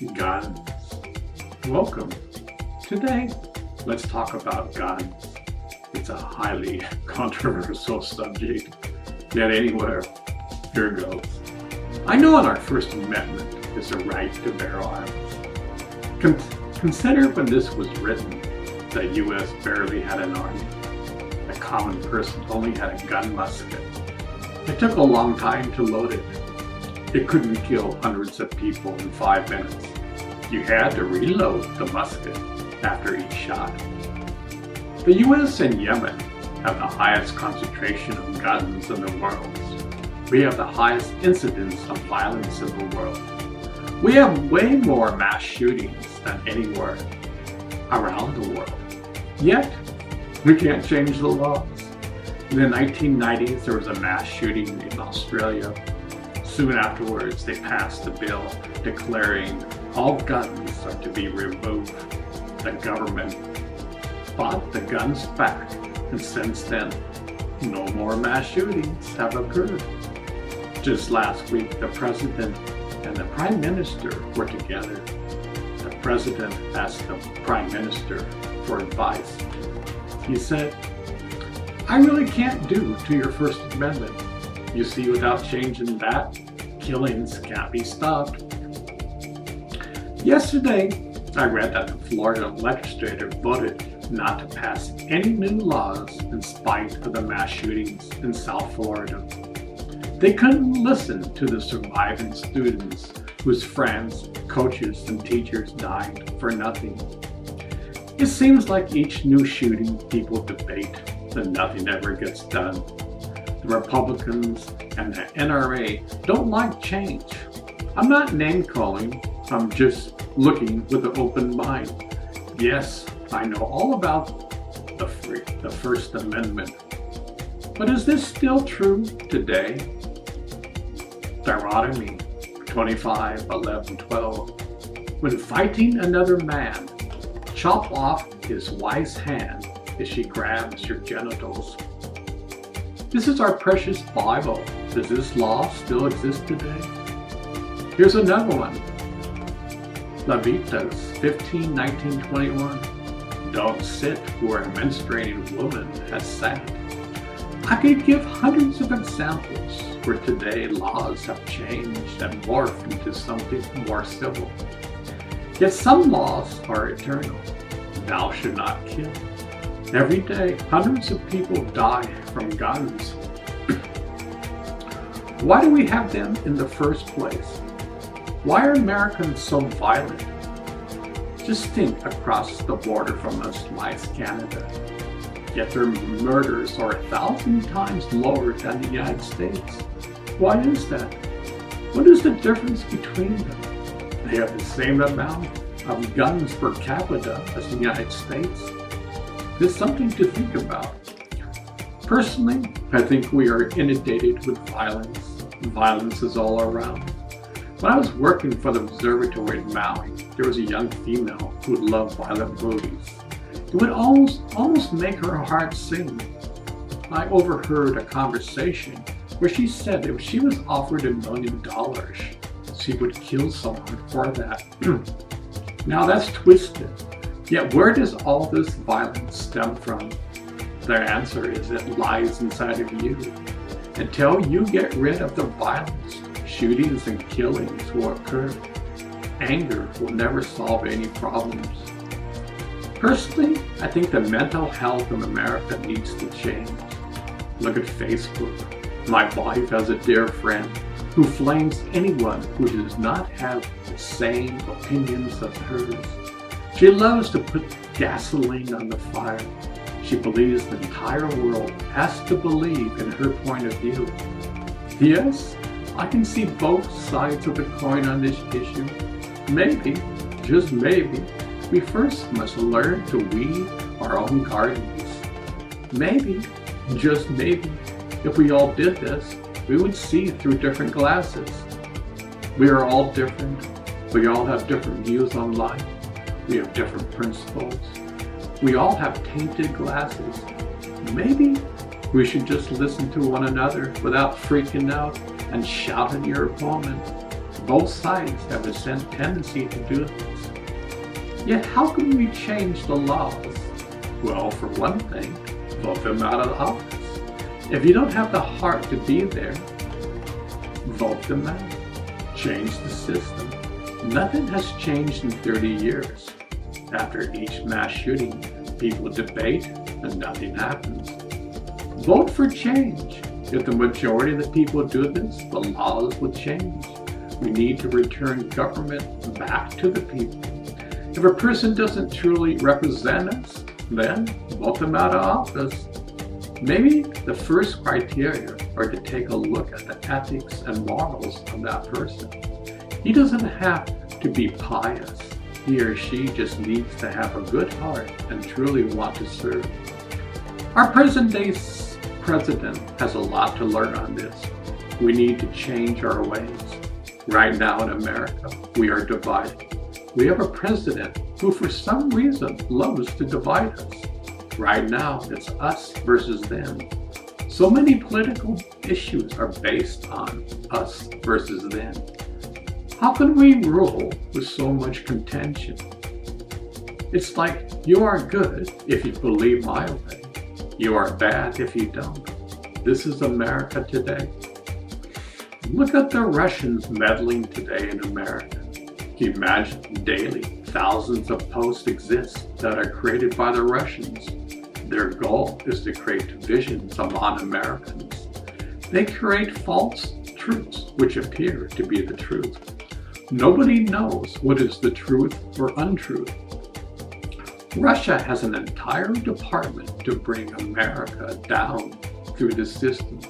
Guns. Welcome. Today, let's talk about guns. It's a highly controversial subject. Yet anywhere, here goes. I know in our First Amendment is a right to bear arms. Consider when this was written, the U.S. barely had an army. A common person only had a gun musket. It took a long time to load it. It couldn't kill hundreds of people in 5 minutes. You had to reload the musket after each shot. The U.S. and Yemen have the highest concentration of guns in the world. We have the highest incidence of violence in the world. We have way more mass shootings than anywhere around the world. Yet, we can't change the laws. In the 1990s, there was a mass shooting in Australia. Soon afterwards, they passed a bill declaring all guns are to be removed. The government bought the guns back, and since then, no more mass shootings have occurred. Just last week, the President and the Prime Minister were together. The President asked the Prime Minister for advice. He said, "I really can't do to your First Amendment. You see, without changing that, killings can't be stopped." Yesterday, I read that the Florida legislature voted not to pass any new laws in spite of the mass shootings in South Florida. They couldn't listen to the surviving students whose friends, coaches, and teachers died for nothing. It seems like each new shooting people debate, and nothing ever gets done. The Republicans and the NRA don't like change. I'm not name-calling, I'm just looking with an open mind. Yes, I know all about the First Amendment. But is this still true today? Deuteronomy 25:11-12. When fighting another man, chop off his wife's hand if she grabs your genitals. This is our precious Bible. Does this law still exist today? Here's another one. Leviticus 15:19-21. Don't sit where a menstruating woman has sat. I could give hundreds of examples where today laws have changed and morphed into something more civil. Yet some laws are eternal. Thou should not kill. Every day, hundreds of people die from guns. Why do we have them in the first place? Why are Americans so violent? Just think, across the border from us lies Canada. Yet their murders are 1,000 times lower than the United States. Why is that? What is the difference between them? They have the same amount of guns per capita as the United States. There's something to think about. Personally, I think we are inundated with violence. Violence is all around. When I was working for the observatory in Maui, there was a young female who loved violent movies. It would almost make her heart sing. I overheard a conversation where she said if she was offered $1 million, she would kill someone for that. Now that's twisted. Yet where does all this violence stem from? The answer is it lies inside of you. Until you get rid of the violence, shootings and killings will occur. Anger will never solve any problems. Personally, I think the mental health of America needs to change. Look at Facebook. My wife has a dear friend who flames anyone who does not have the same opinions as hers. She loves to put gasoline on the fire. She believes the entire world has to believe in her point of view. Yes, I can see both sides of the coin on this issue. Maybe, just maybe, we first must learn to weed our own gardens. Maybe, just maybe, if we all did this, we would see through different glasses. We are all different. We all have different views on life. We have different principles. We all have tainted glasses. Maybe we should just listen to one another without freaking out and shout at your opponent. Both sides have a tendency to do this. Yet how can we change the laws? Well, for one thing, vote them out of office. If you don't have the heart to be there, vote them out. Change the system. Nothing has changed in 30 years. After each mass shooting, people debate and nothing happens. Vote for change. If the majority of the people do this, the laws will change. We need to return government back to the people. If a person doesn't truly represent us, then vote them out of office. Maybe the first criteria are to take a look at the ethics and morals of that person. He doesn't have to be pious. He or she just needs to have a good heart and truly want to serve. Our present-day president has a lot to learn on this. We need to change our ways. Right now in America, we are divided. We have a president who for some reason loves to divide us. Right now, it's us versus them. So many political issues are based on us versus them. How can we rule with so much contention? It's like you are good if you believe my way. You are bad if you don't. This is America today. Look at the Russians meddling today in America. Can you imagine daily thousands of posts exist that are created by the Russians? Their goal is to create divisions among Americans. They create false truths which appear to be the truth. Nobody knows what is the truth or untruth. Russia has an entire department to bring America down through the system.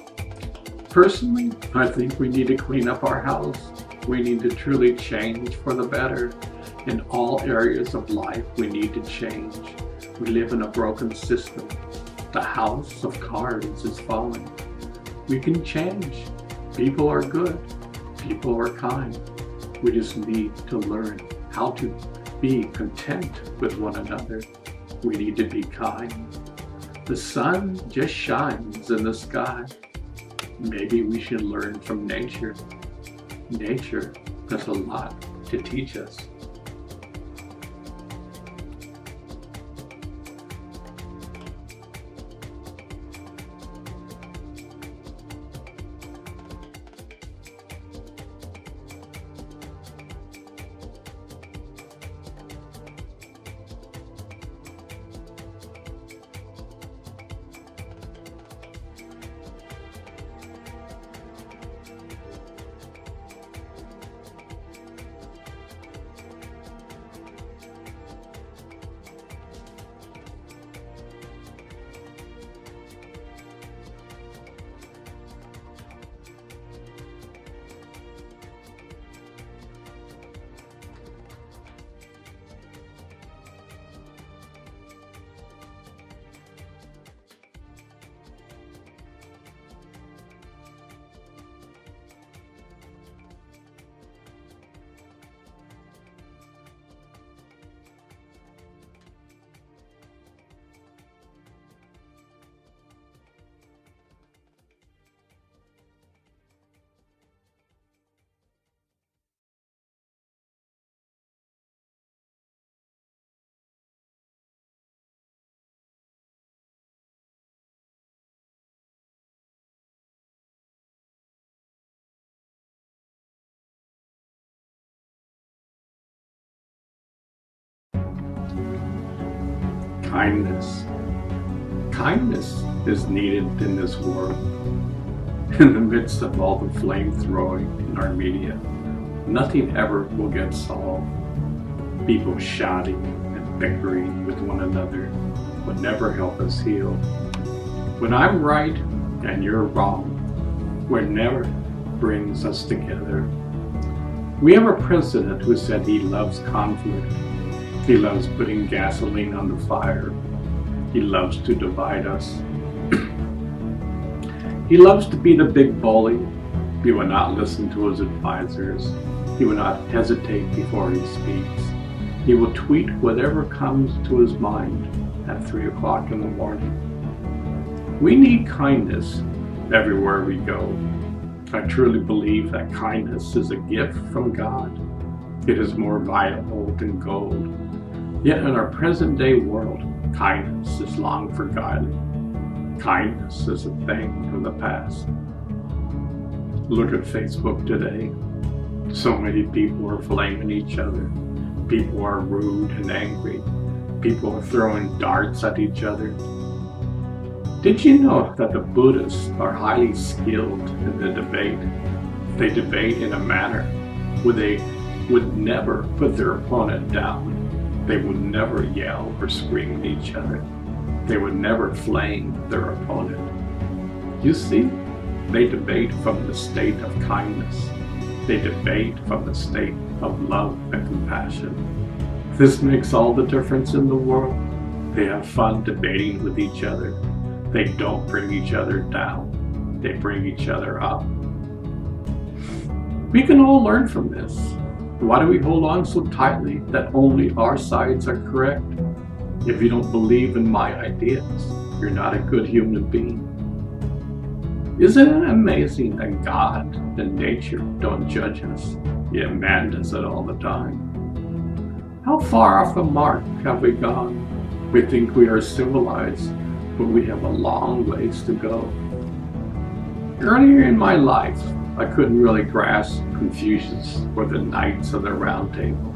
Personally, I think we need to clean up our house. We need to truly change for the better. In all areas of life, we need to change. We live in a broken system. The house of cards is falling. We can change. People are good. People are kind. We just need to learn how to be content with one another. We need to be kind. The sun just shines in the sky. Maybe we should learn from nature. Nature has a lot to teach us. Kindness. Kindness is needed in this world. In the midst of all the flame throwing in our media, nothing ever will get solved. People shouting and bickering with one another will never help us heal. When I'm right and you're wrong, what never brings us together. We have a president who said he loves conflict. He loves putting gasoline on the fire. He loves to divide us. He loves to be the big bully. He will not listen to his advisors. He will not hesitate before he speaks. He will tweet whatever comes to his mind at 3 o'clock in the morning. We need kindness everywhere we go. I truly believe that kindness is a gift from God. It is more valuable than gold. Yet in our present-day world, kindness is long forgotten. Kindness is a thing from the past. Look at Facebook today. So many people are blaming each other. People are rude and angry. People are throwing darts at each other. Did you know that the Buddhists are highly skilled in the debate? They debate in a manner where they would never put their opponent down. They would never yell or scream at each other. They would never flame their opponent. You see, they debate from the state of kindness. They debate from the state of love and compassion. This makes all the difference in the world. They have fun debating with each other. They don't bring each other down. They bring each other up. We can all learn from this. Why do we hold on so tightly that only our sides are correct? If you don't believe in my ideas, you're not a good human being. Isn't it amazing that God and nature don't judge us, yet man does it all the time? How far off the mark have we gone? We think we are civilized, but we have a long ways to go. Earlier in my life, I couldn't really grasp Confucius or the Knights of the Round Table.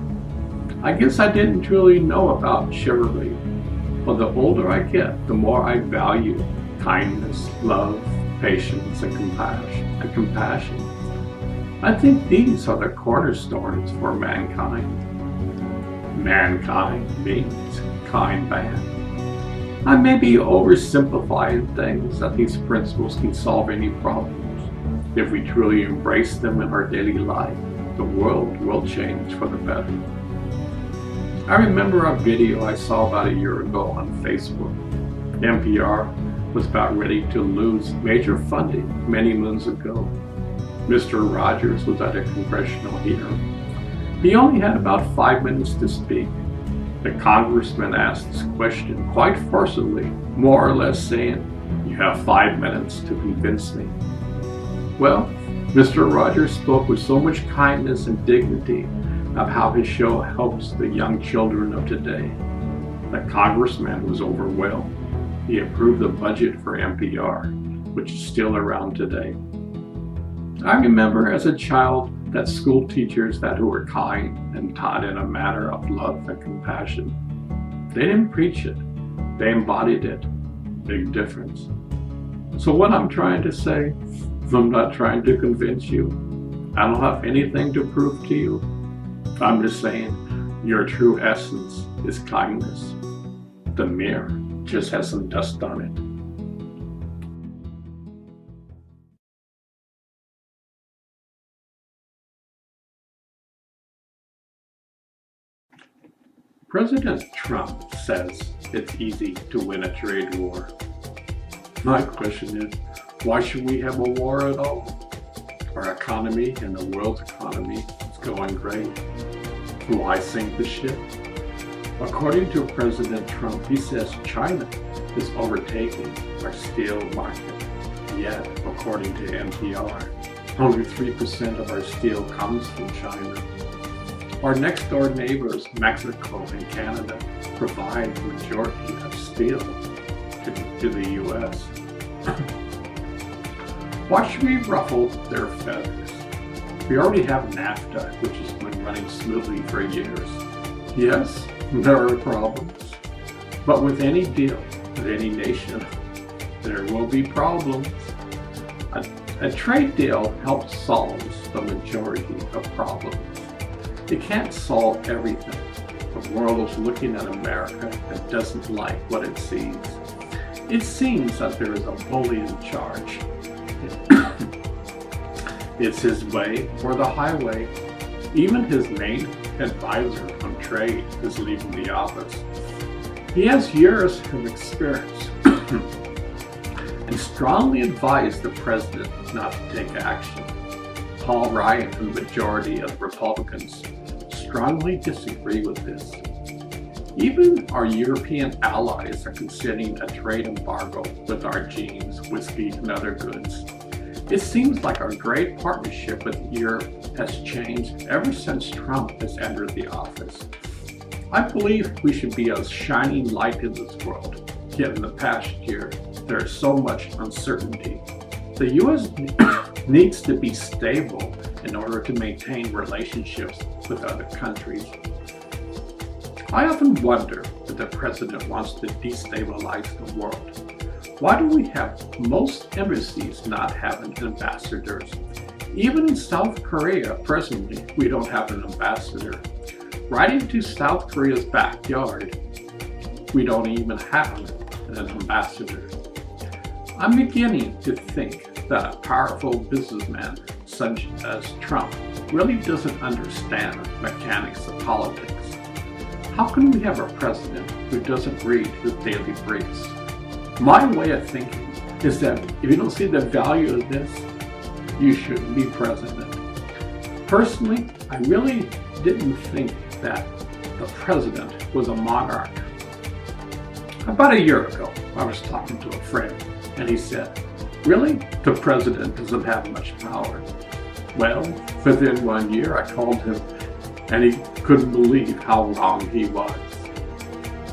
I guess I didn't truly know about chivalry. But the older I get, the more I value kindness, love, patience, and compassion. I think these are the cornerstones for mankind. Mankind means kind man. I may be oversimplifying things, that these principles can solve any problems. If we truly embrace them in our daily life, the world will change for the better. I remember a video I saw about a year ago on Facebook. NPR was about ready to lose major funding many moons ago. Mr. Rogers was at a congressional hearing. He only had about 5 minutes to speak. The congressman asked this question quite forcibly, more or less saying, "You have 5 minutes to convince me." Well, Mr. Rogers spoke with so much kindness and dignity of how his show helps the young children of today. The congressman was overwhelmed. He approved the budget for NPR, which is still around today. I remember as a child that school teachers who were kind and taught in a manner of love and compassion. They didn't preach it, they embodied it. Big difference. So what I'm trying to say, I'm not trying to convince you. I don't have anything to prove to you. I'm just saying your true essence is kindness. The mirror just has some dust on it. President Trump says it's easy to win a trade war. My question is, why should we have a war at all? Our economy and the world's economy is going great. Why sink the ship? According to President Trump, he says China is overtaking our steel market. Yet, according to NPR, only 3% of our steel comes from China. Our next door neighbors, Mexico and Canada, provide the majority of steel to the U.S. Why should we ruffle their feathers? We already have NAFTA, which has been running smoothly for years. Yes, there are problems. But with any deal, with any nation, there will be problems. A trade deal helps solve the majority of problems. It can't solve everything. The world is looking at America and doesn't like what it sees. It seems that there is a bully in charge. It's his way or the highway. Even his main advisor on trade is leaving the office. He has years of experience and strongly advised the president not to take action. Paul Ryan and the majority of Republicans strongly disagree with this. Even our European allies are considering a trade embargo with our jeans, whiskey, and other goods. It seems like our great partnership with Europe has changed ever since Trump has entered the office. I believe we should be a shining light in this world, yet in the past year, there is so much uncertainty. The U.S. needs to be stable in order to maintain relationships with other countries. I often wonder if the president wants to destabilize the world. Why do we have most embassies not having ambassadors? Even in South Korea, presently, we don't have an ambassador. Right into South Korea's backyard, we don't even have an ambassador. I'm beginning to think that a powerful businessman such as Trump really doesn't understand mechanics of politics. How can we have a president who doesn't read his daily briefs? My way of thinking is that if you don't see the value of this, you shouldn't be president. Personally, I really didn't think that the president was a monarch. About a year ago, I was talking to a friend, and he said, "Really? The president doesn't have much power." Well, within 1 year, I called him, and he couldn't believe how wrong he was.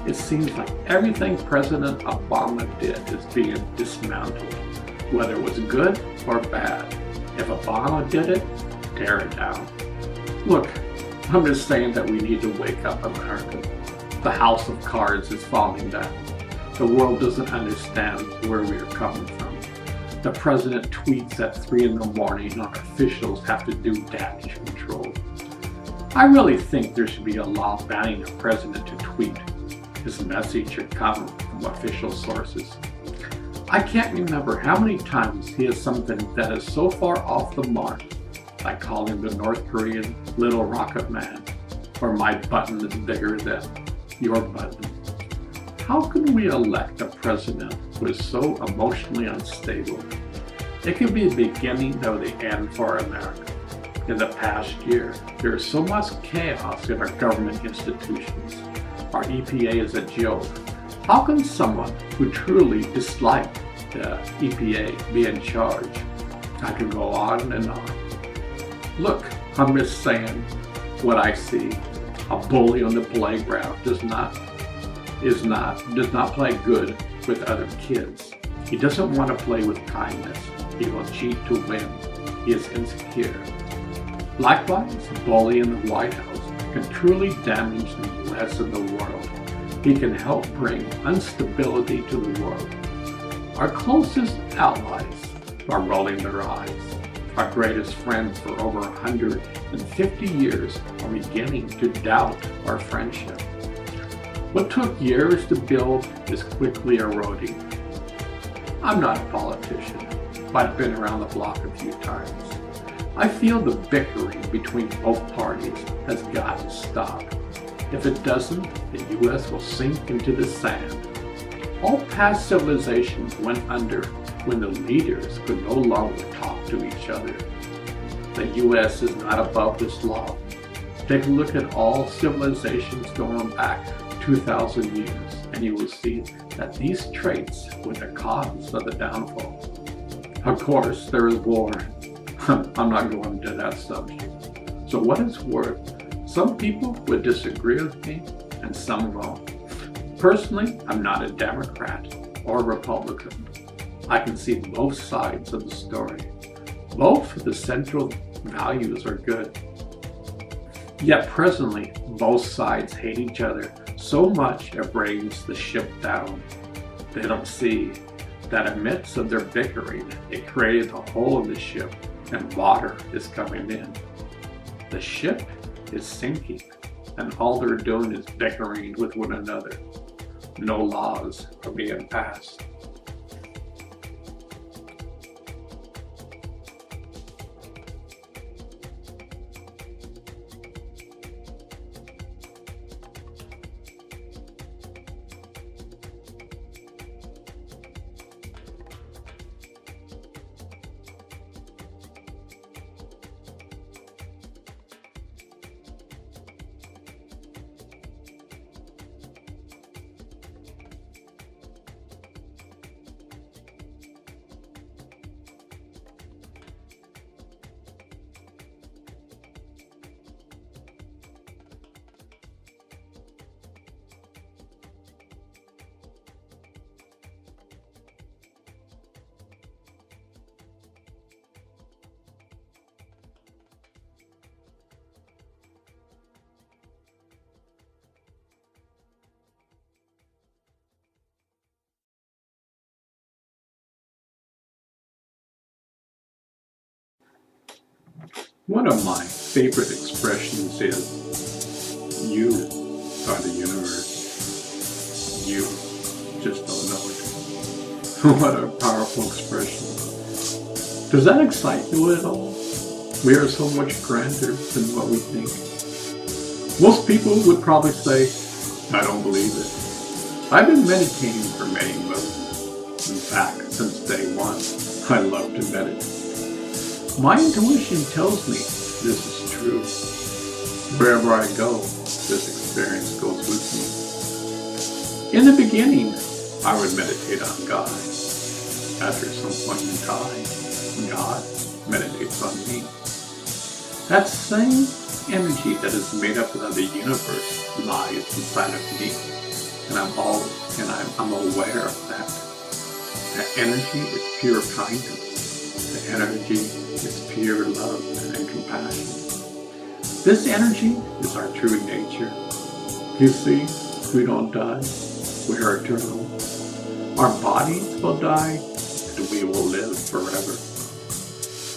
It seems like everything President Obama did is being dismantled, whether it was good or bad. If Obama did it, tear it down. Look, I'm just saying that we need to wake up, America. The house of cards is falling down. The world doesn't understand where we are coming from. The president tweets at 3 in the morning and our officials have to do damage control. I really think there should be a law banning a president to tweet. His message should come from official sources. I can't remember how many times he has something that is so far off the mark. I call him the North Korean little rocket man, or my button is bigger than your button. How can we elect a president who is so emotionally unstable? It could be the beginning of the end for America. In the past year, there is so much chaos in our government institutions. Our EPA is a joke. How can someone who truly dislikes the EPA be in charge? I could go on and on. Look, I'm just saying what I see. A bully on the playground does not play good with other kids. He doesn't want to play with kindness. He will cheat to win. He is insecure. Likewise, a bully in the White House can truly damage the U.S. and the world. He can help bring instability to the world. Our closest allies are rolling their eyes. Our greatest friends for over 150 years are beginning to doubt our friendship. What took years to build is quickly eroding. I'm not a politician, but I've been around the block a few times. I feel the bickering between both parties has got to stop. If it doesn't, the U.S. will sink into the sand. All past civilizations went under when the leaders could no longer talk to each other. The U.S. is not above this law. Take a look at all civilizations going back 2,000 years, and you will see that these traits were the cause of the downfall. Of course, there is war. I'm not going into that subject. So what it's worth, some people would disagree with me and some won't. Personally, I'm not a Democrat or Republican. I can see both sides of the story. Both of the central values are good. Yet presently, both sides hate each other so much it brings the ship down. They don't see that amidst of their bickering, it created a hole in the ship and water is coming in. The ship is sinking and all they're doing is bickering with one another. No laws are being passed. One of my favorite expressions is, you are the universe. You just don't know it. What a powerful expression. Does that excite you at all? We are so much grander than what we think. Most people would probably say, I don't believe it. I've been meditating for many moons. In fact, since day one, I love to meditate. My intuition tells me this is true. Wherever I go, this experience goes with me. In the beginning, I would meditate on God. After some point in time, God meditates on me. That same energy that is made up of the universe lies inside of me, and I'm aware of that. That energy is pure kindness. The energy is pure love and compassion. This energy is our true nature. You see, we don't die. We are eternal. Our bodies will die, and we will live forever.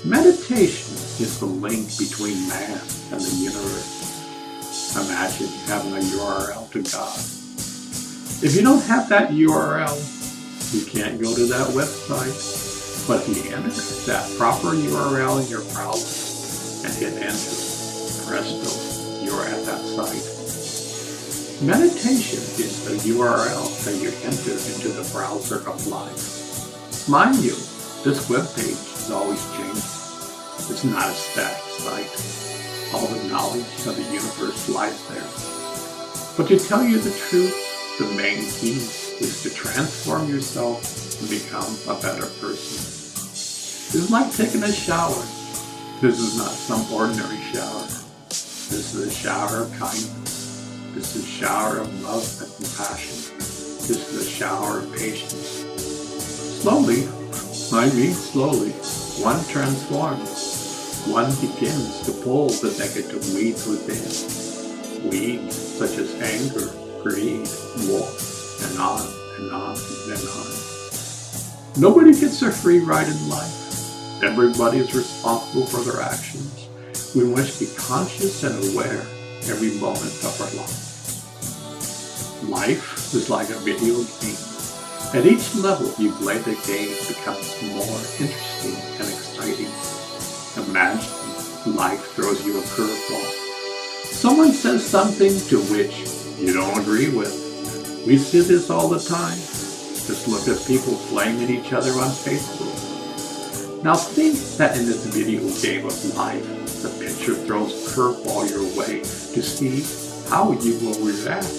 Meditation is the link between man and the universe. Imagine having a URL to God. If you don't have that URL, you can't go to that website. But if you enter that proper URL in your browser and hit enter, presto, you're at that site. Meditation is the URL that you enter into the browser of life. Mind you, this webpage is always changing. It's not a static site. All the knowledge of the universe lies there. But to tell you the truth, the main key is to transform yourself and become a better person. It's like taking a shower. This is not some ordinary shower. This is a shower of kindness. This is a shower of love and compassion. This is a shower of patience. Slowly, one transforms. One begins to pull the negative weeds within. Weeds such as anger, greed, war, and on and on and on. Nobody gets a free ride in life. Everybody is responsible for their actions. We must be conscious and aware every moment of our life. Life is like a video game. At each level you play the game, it becomes more interesting and exciting. Imagine life throws you a curveball. Someone says something to which you don't agree with. We see this all the time. Just look at people flaming each other on Facebook. Now think that in this video game of life, the picture throws a curveball your way to see how you will react.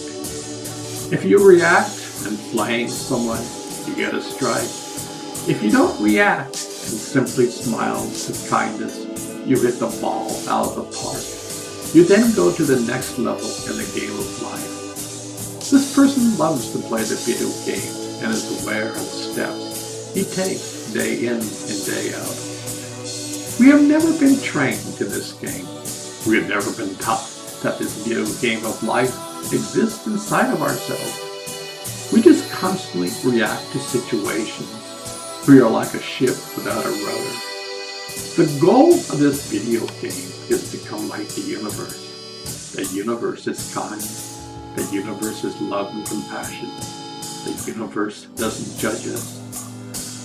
If you react and flame someone, you get a strike. If you don't react and simply smile with kindness, you hit the ball out of the park. You then go to the next level in the game of life. This person loves to play the video game and is aware of the steps he takes day in and day out. We have never been trained in this game. We have never been taught that this video game of life exists inside of ourselves. We just constantly react to situations. We are like a ship without a rudder. The goal of this video game is to become like the universe. The universe is kind. The universe is love and compassion. The universe doesn't judge us.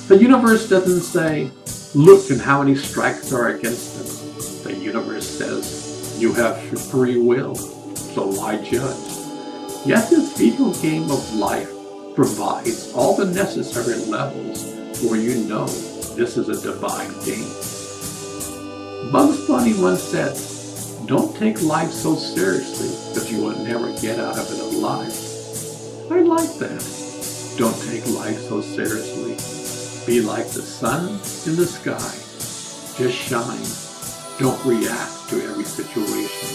The universe doesn't say, look and how many strikes are against us. The universe says, you have free will, so why judge? Yet this video game of life provides all the necessary levels where you know this is a divine game. Bugs Bunny once said, don't take life so seriously because you will never get out of it alive. I like that. Don't take life so seriously. Be like the sun in the sky. Just shine. Don't react to every situation.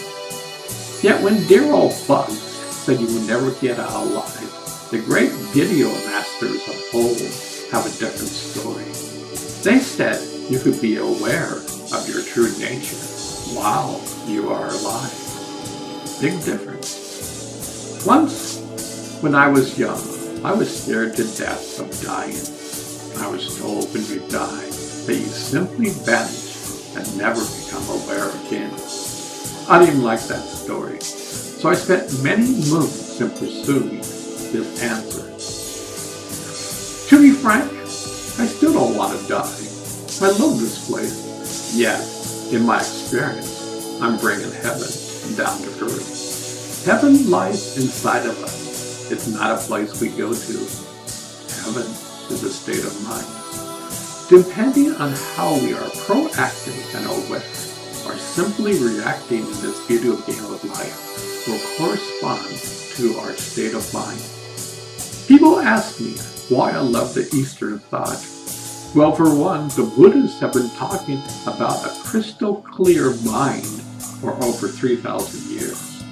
Yet when dear old Bugs said you will never get out alive, the great video masters of old have a different story. They said you could be aware of your true nature while you are alive. Big difference. Once, when I was young, I was scared to death of dying. I was told when you die that you simply vanish and never become aware again. I didn't like that story, so I spent many moons in pursuing this answer. To be frank, I still don't want to die. I love this place. Yet, in my experience, I'm bringing heaven down to earth. Heaven lies inside of us. It's not a place we go to. Heaven is a state of mind. Depending on how we are proactive and aware, or simply reacting in this video game of life, will correspond to our state of mind. People ask me why I love the Eastern thought. Well, for one, the Buddhists have been talking about a crystal clear mind for over 3,000 years.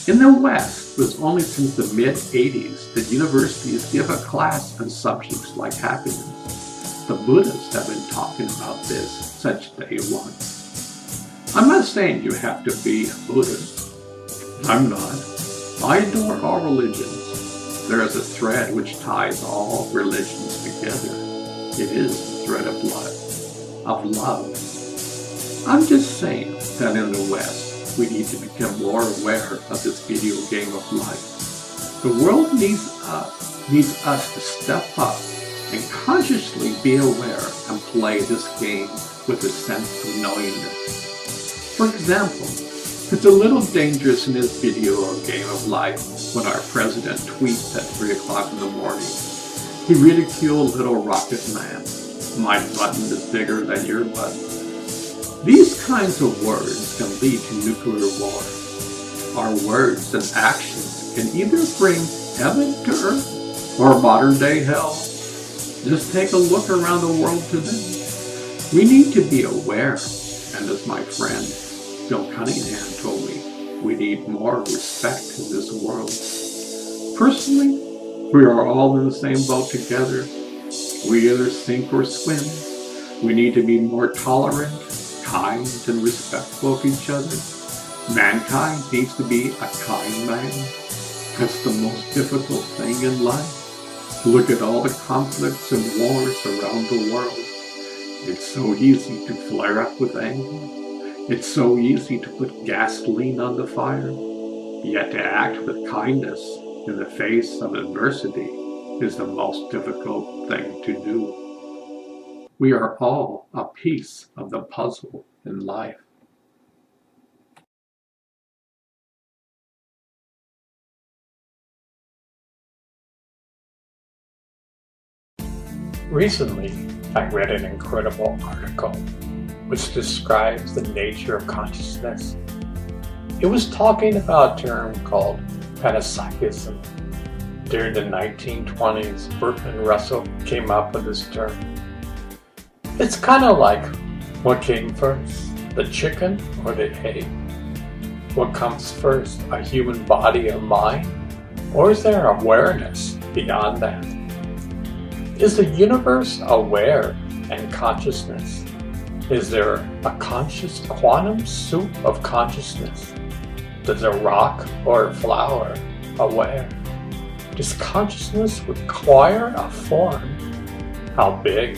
In the West, it was only since the mid-80s that universities give a class on subjects like happiness. The Buddhists have been talking about this since day one. I'm not saying you have to be a Buddhist. I'm not. I adore all religions. There is a thread which ties all religions together. It is the thread of love. I'm just saying that in the West, we need to become more aware of this video game of life. The world needs us to step up and consciously be aware and play this game with a sense of knowingness. For example, it's a little dangerous in this video game of life when our president tweets at 3 o'clock in the morning. He ridiculed little rocket man. My button is bigger than your button. These kinds of words can lead to nuclear war. Our words and actions can either bring heaven to earth or modern day hell. Just take a look around the world today. We need to be aware, and as my friend Bill Cunningham told me, we need more respect in this world. Personally, we are all in the same boat together. We either sink or swim. We need to be more tolerant, kind, and respectful of each other. Mankind needs to be a kind man. That's the most difficult thing in life. Look at all the conflicts and wars around the world. It's so easy to flare up with anger. It's so easy to put gasoline on the fire. Yet to act with kindness in the face of adversity is the most difficult thing to do. We are all a piece of the puzzle in life. Recently, I read an incredible article which describes the nature of consciousness. It was talking about a term called panpsychism. During the 1920s, Bertrand Russell came up with this term. It's kind of like, what came first, the chicken or the egg? What comes first, a human body or mind? Or is there awareness beyond that? Is the universe aware and consciousness? Is there a conscious quantum soup of consciousness? Does a rock or a flower aware? Does consciousness require a form? How big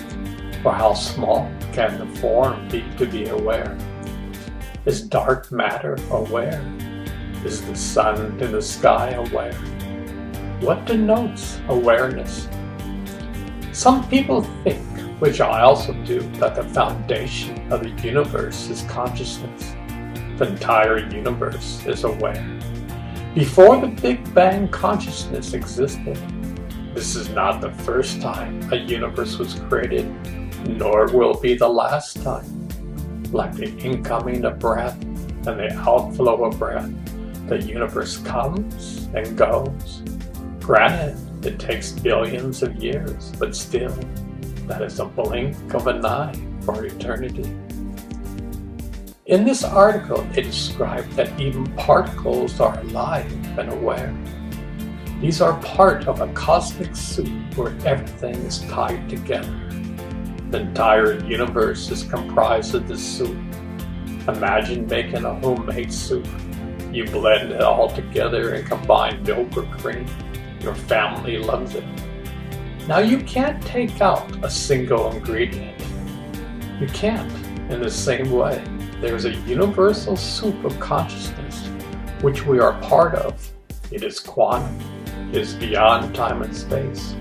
or how small can the form be to be aware? Is dark matter aware? Is the sun in the sky aware? What denotes awareness? Some people think, which I also do, that the foundation of the universe is consciousness. The entire universe is aware. Before the Big Bang, consciousness existed. This is not the first time a universe was created, nor will be the last time. Like the incoming of breath and the outflow of breath, the universe comes and goes. Granted, it takes billions of years, but still, that is a blink of an eye for eternity. In this article, they describe that even particles are alive and aware. These are part of a cosmic soup where everything is tied together. The entire universe is comprised of this soup. Imagine making a homemade soup. You blend it all together and combine milk or cream. Your family loves it. Now you can't take out a single ingredient. You can't. In the same way, there is a universal soup of consciousness which we are part of. It is quantum. It is beyond time and space.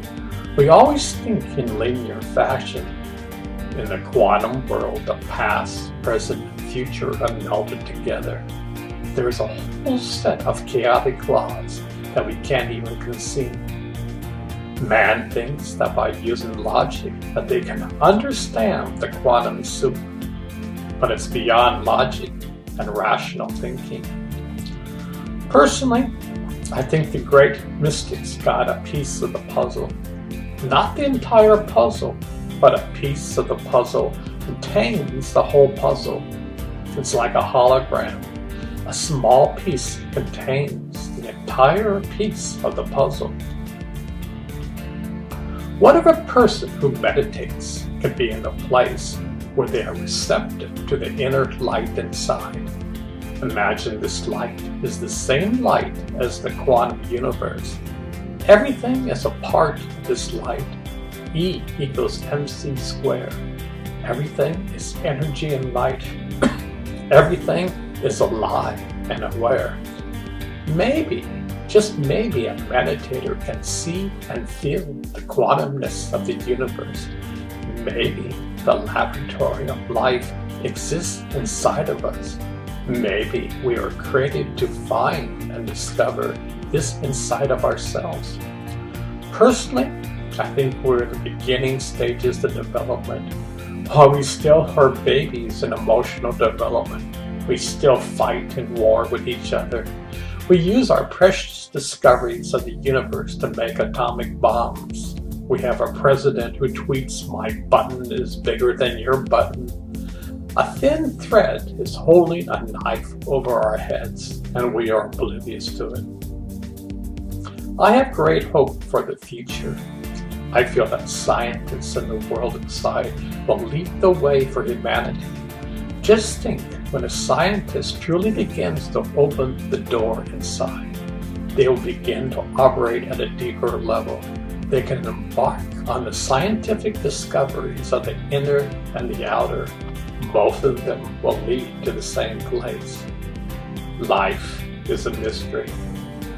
We always think in linear fashion. In the quantum world, the past, present, and future are melded together. There is a whole set of chaotic laws that we can't even conceive. Man thinks that by using logic that they can understand the quantum soup, but it's beyond logic and rational thinking. Personally, I think the great mystics got a piece of the puzzle. Not the entire puzzle, but a piece of the puzzle contains the whole puzzle. It's like a hologram. A small piece contains the entire piece of the puzzle. What if a person who meditates can be in a place where they are receptive to the inner light inside? Imagine this light is the same light as the quantum universe. Everything is a part of this light. E equals mc squared. Everything is energy and light. Everything is alive and aware. Maybe, just maybe, a meditator can see and feel the quantumness of the universe. Maybe the laboratory of life exists inside of us. Maybe we are created to find and discover this inside of ourselves. Personally, I think we're in the beginning stages of development. While we still are babies in emotional development, we still fight and war with each other. We use our precious discoveries of the universe to make atomic bombs. We have a president who tweets, "My button is bigger than your button." A thin thread is holding a knife over our heads, and we are oblivious to it. I have great hope for the future. I feel that scientists in the world inside will lead the way for humanity. Just think, when a scientist truly begins to open the door inside, they will begin to operate at a deeper level. They can embark on the scientific discoveries of the inner and the outer. Both of them will lead to the same place. Life is a mystery.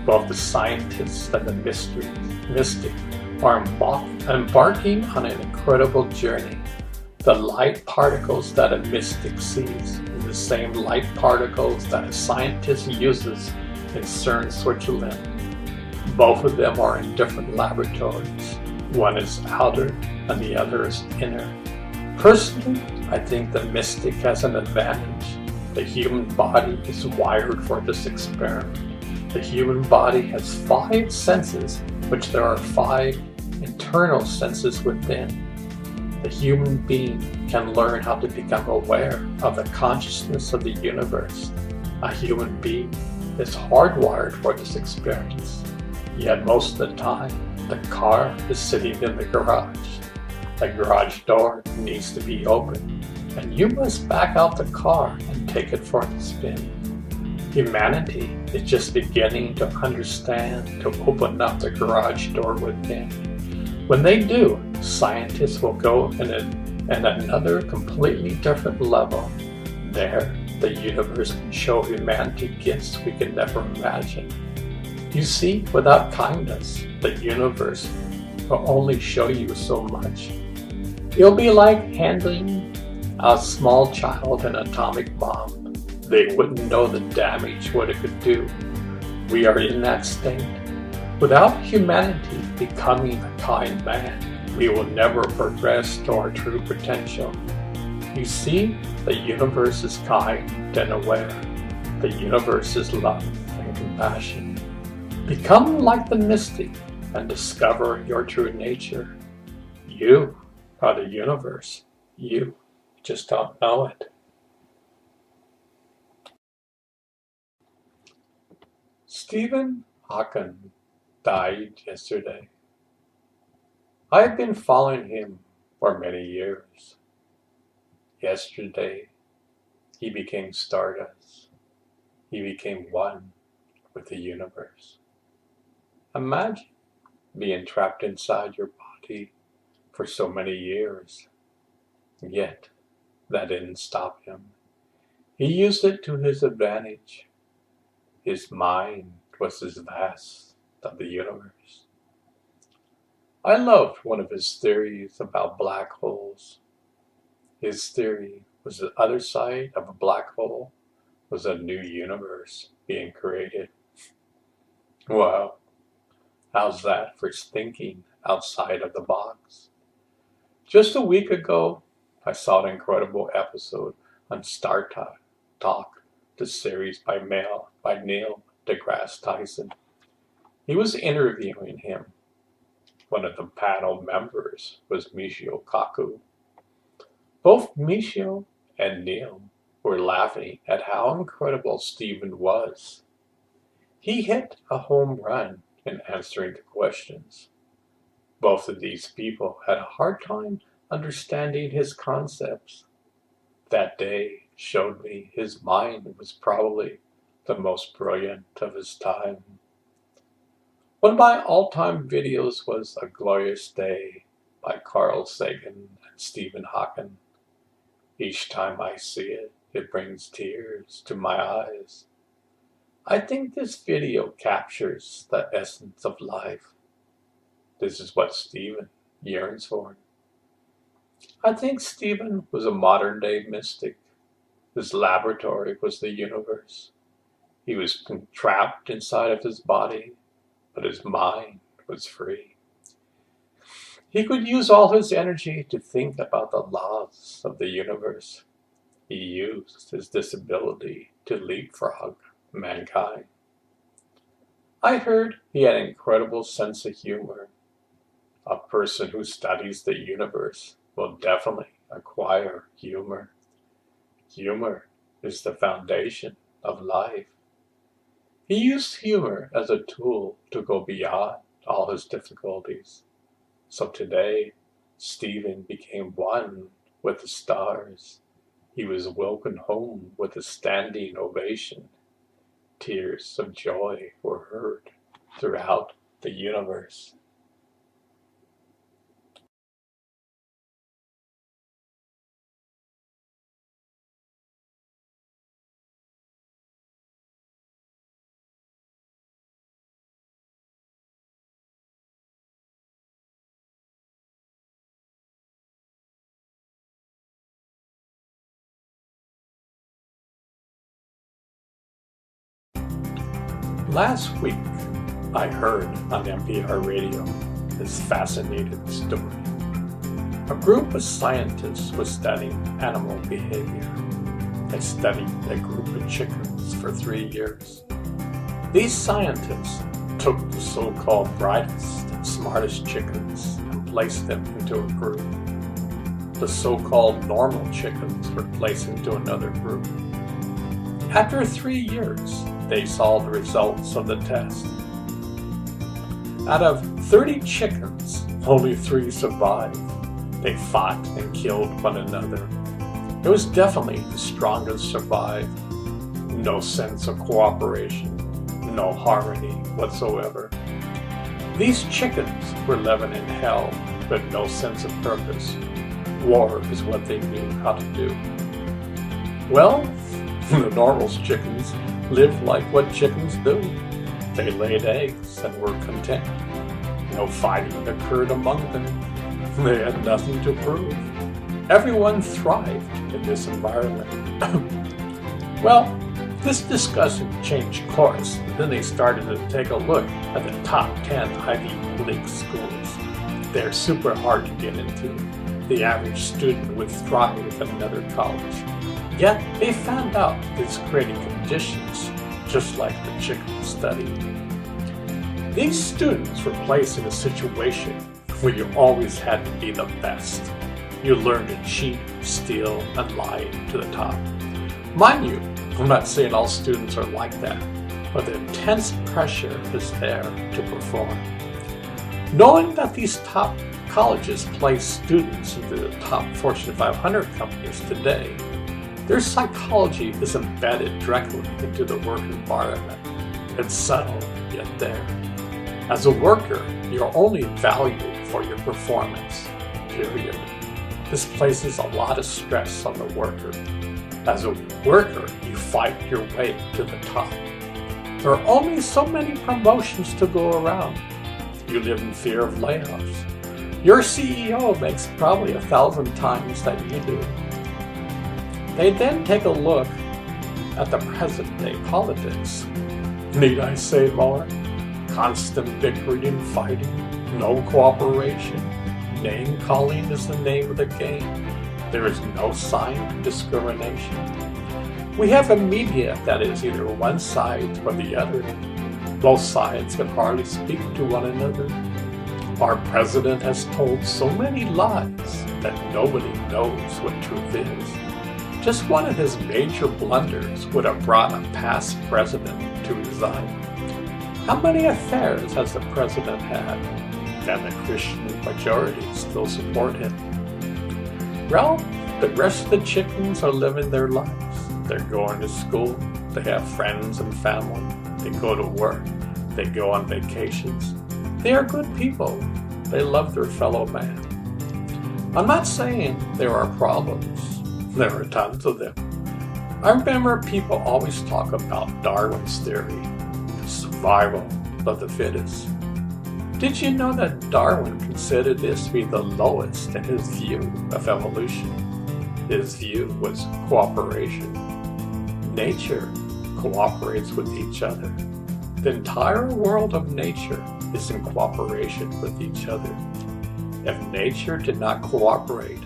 Both the scientists and the mystic are embarking on an incredible journey. The light particles that a mystic sees are the same light particles that a scientist uses in CERN, Switzerland. Both of them are in different laboratories. One is outer and the other is inner. Personally, I think the mystic has an advantage. The human body is wired for this experiment. The human body has 5 senses, which there are 5 internal senses within. The human being can learn how to become aware of the consciousness of the universe. A human being is hardwired for this experience. Yet most of the time, the car is sitting in the garage. The garage door needs to be opened, and you must back out the car and take it for a spin. Humanity is just beginning to understand to open up the garage door within. When they do, scientists will go in another completely different level. There, the universe can show humanity gifts we could never imagine. You see, without kindness, the universe will only show you so much. It'll be like handing a small child an atomic bomb. They wouldn't know the damage what it could do. We are in that state. Without humanity becoming a kind man, we will never progress to our true potential. You see, the universe is kind and aware. The universe is love and compassion. Become like the mystic and discover your true nature. You are the universe. You just don't know it. Stephen Hawking died yesterday. I've been following him for many years. Yesterday, he became stardust. He became one with the universe. Imagine being trapped inside your body for so many years. Yet, That didn't stop him. He used it to his advantage. His mind was as vast of the universe. I loved one of his theories about black holes. His theory was the other side of a black hole was a new universe being created. Wow, how's that for thinking outside of the box? Just a week ago, I saw an incredible episode on Star Talk, the series by Neil deGrasse Tyson. He was interviewing him. One of the panel members was Michio Kaku. Both Michio and Neil were laughing at how incredible Stephen was. He hit a home run in answering the questions. Both of these people had a hard time understanding his concepts. That day showed me his mind was probably the most brilliant of his time. One of my all-time videos was A Glorious Day by Carl Sagan and Stephen Hawking. Each time I see it, it brings tears to my eyes. I think this video captures the essence of life. This is what Stephen yearns for. I think Stephen was a modern-day mystic. His laboratory was the universe. He was trapped inside of his body, but his mind was free. He could use all his energy to think about the laws of the universe. He used his disability to leapfrog mankind. I heard he had an incredible sense of humor. A person who studies the universe will definitely acquire humor. Humor is the foundation of life. He used humor as a tool to go beyond all his difficulties. So today, Stephen became one with the stars. He was welcomed home with a standing ovation. Tears of joy were heard throughout the universe. Last week, I heard on NPR radio this fascinating story. A group of scientists was studying animal behavior. They studied a group of chickens for 3 years. These scientists took the so-called brightest and smartest chickens and placed them into a group. The so-called normal chickens were placed into another group. After 3 years, they saw the results of the test. Out of 30 chickens, only 3 survived. They fought and killed one another. It was definitely the strongest survived. No sense of cooperation, no harmony whatsoever. These chickens were living in hell with no sense of purpose. War is what they knew how to do. Well, the normal chickens lived like what chickens do. They laid eggs and were content. No fighting occurred among them. They had nothing to prove. Everyone thrived in this environment. Well, this discussion changed course. Then they started to take a look at the top 10 Ivy League schools. They're super hard to get into. The average student would thrive at another college. Yet they found out it's creating conditions just like the chicken study. These students were placed in a situation where you always had to be the best. You learned to cheat, steal, and lie to the top. Mind you, I'm not saying all students are like that, but the intense pressure is there to perform. Knowing that these top colleges place students into the top Fortune 500 companies today, their psychology is embedded directly into the work environment. It's subtle, yet there. As a worker, you're only valued for your performance, period. This places a lot of stress on the worker. As a worker, you fight your way to the top. There are only so many promotions to go around. You live in fear of layoffs. Your CEO makes probably 1,000 times that you do. They then take a look at the present-day politics. Need I say more? Constant bickering and fighting, no cooperation. Name-calling is the name of the game. There is no sign of discrimination. We have a media that is either one side or the other. Both sides can hardly speak to one another. Our president has told so many lies that nobody knows what truth is. Just one of his major blunders would have brought a past president to resign. How many affairs has the president had? And the Christian majority still support him. Well, the rest of the chickens are living their lives. They're going to school, they have friends and family, they go to work, they go on vacations. They are good people. They love their fellow man. I'm not saying there are problems. There are tons of them. I remember people always talk about Darwin's theory, the survival of the fittest. Did you know that Darwin considered this to be the lowest in his view of evolution? His view was cooperation. Nature cooperates with each other. The entire world of nature is in cooperation with each other. If nature did not cooperate,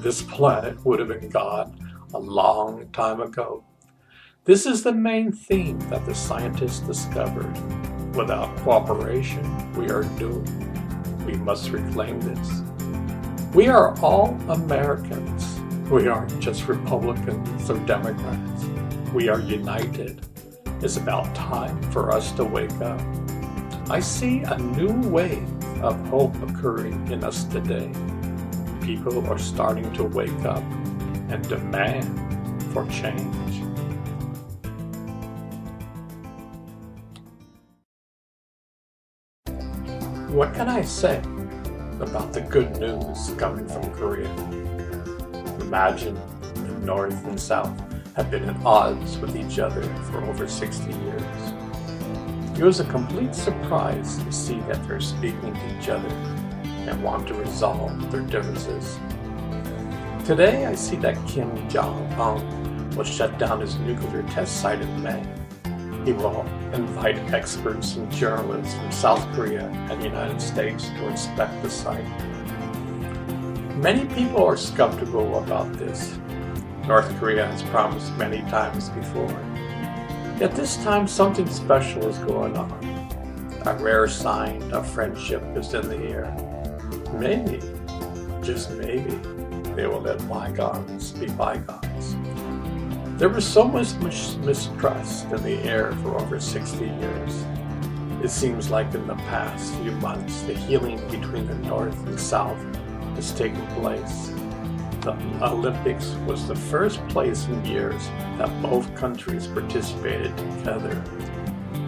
this planet would have been gone a long time ago. This is the main theme that the scientists discovered. Without cooperation, we are doomed. We must reclaim this. We are all Americans. We aren't just Republicans or Democrats. We are united. It's about time for us to wake up. I see a new wave of hope occurring in us today. People are starting to wake up and demand for change. What can I say about the good news coming from Korea? Imagine the North and South have been at odds with each other for over 60 years. It was a complete surprise to see that they're speaking to each other and want to resolve their differences. Today I see that Kim Jong-un will shut down his nuclear test site in May. He will invite experts and journalists from South Korea and the United States to inspect the site. Many people are skeptical about this. North Korea has promised many times before. Yet this time something special is going on. A rare sign of friendship is in the air. Maybe, just maybe, they will let bygones be bygones. There was so much mistrust in the air for over 60 years. It seems like in the past few months, the healing between the North and South has taken place. The Olympics was the first place in years that both countries participated together.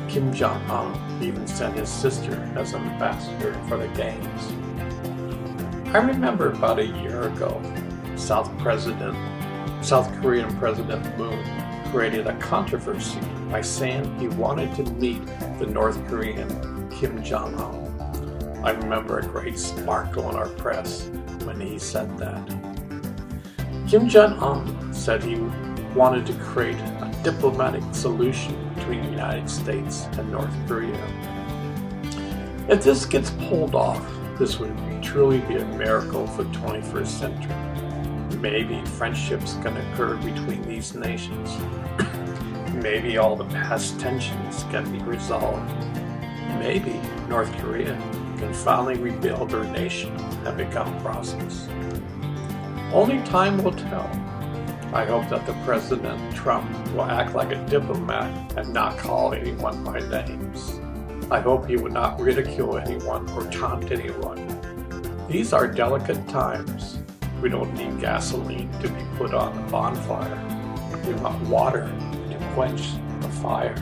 Kim Jong-un even sent his sister as ambassador for the Games. I remember about a year ago, South Korean President Moon created a controversy by saying he wanted to meet the North Korean Kim Jong-un. I remember a great sparkle in our press when he said that. Kim Jong-un said he wanted to create a diplomatic solution between the United States and North Korea. If this gets pulled off, this would truly be a miracle for the 21st century. Maybe friendships can occur between these nations. Maybe all the past tensions can be resolved. Maybe North Korea can finally rebuild their nation and become prosperous. Only time will tell. I hope that the President Trump will act like a diplomat and not call anyone by names. I hope he would not ridicule anyone or taunt anyone. These are delicate times. We don't need gasoline to be put on the bonfire. We want water to quench the fire.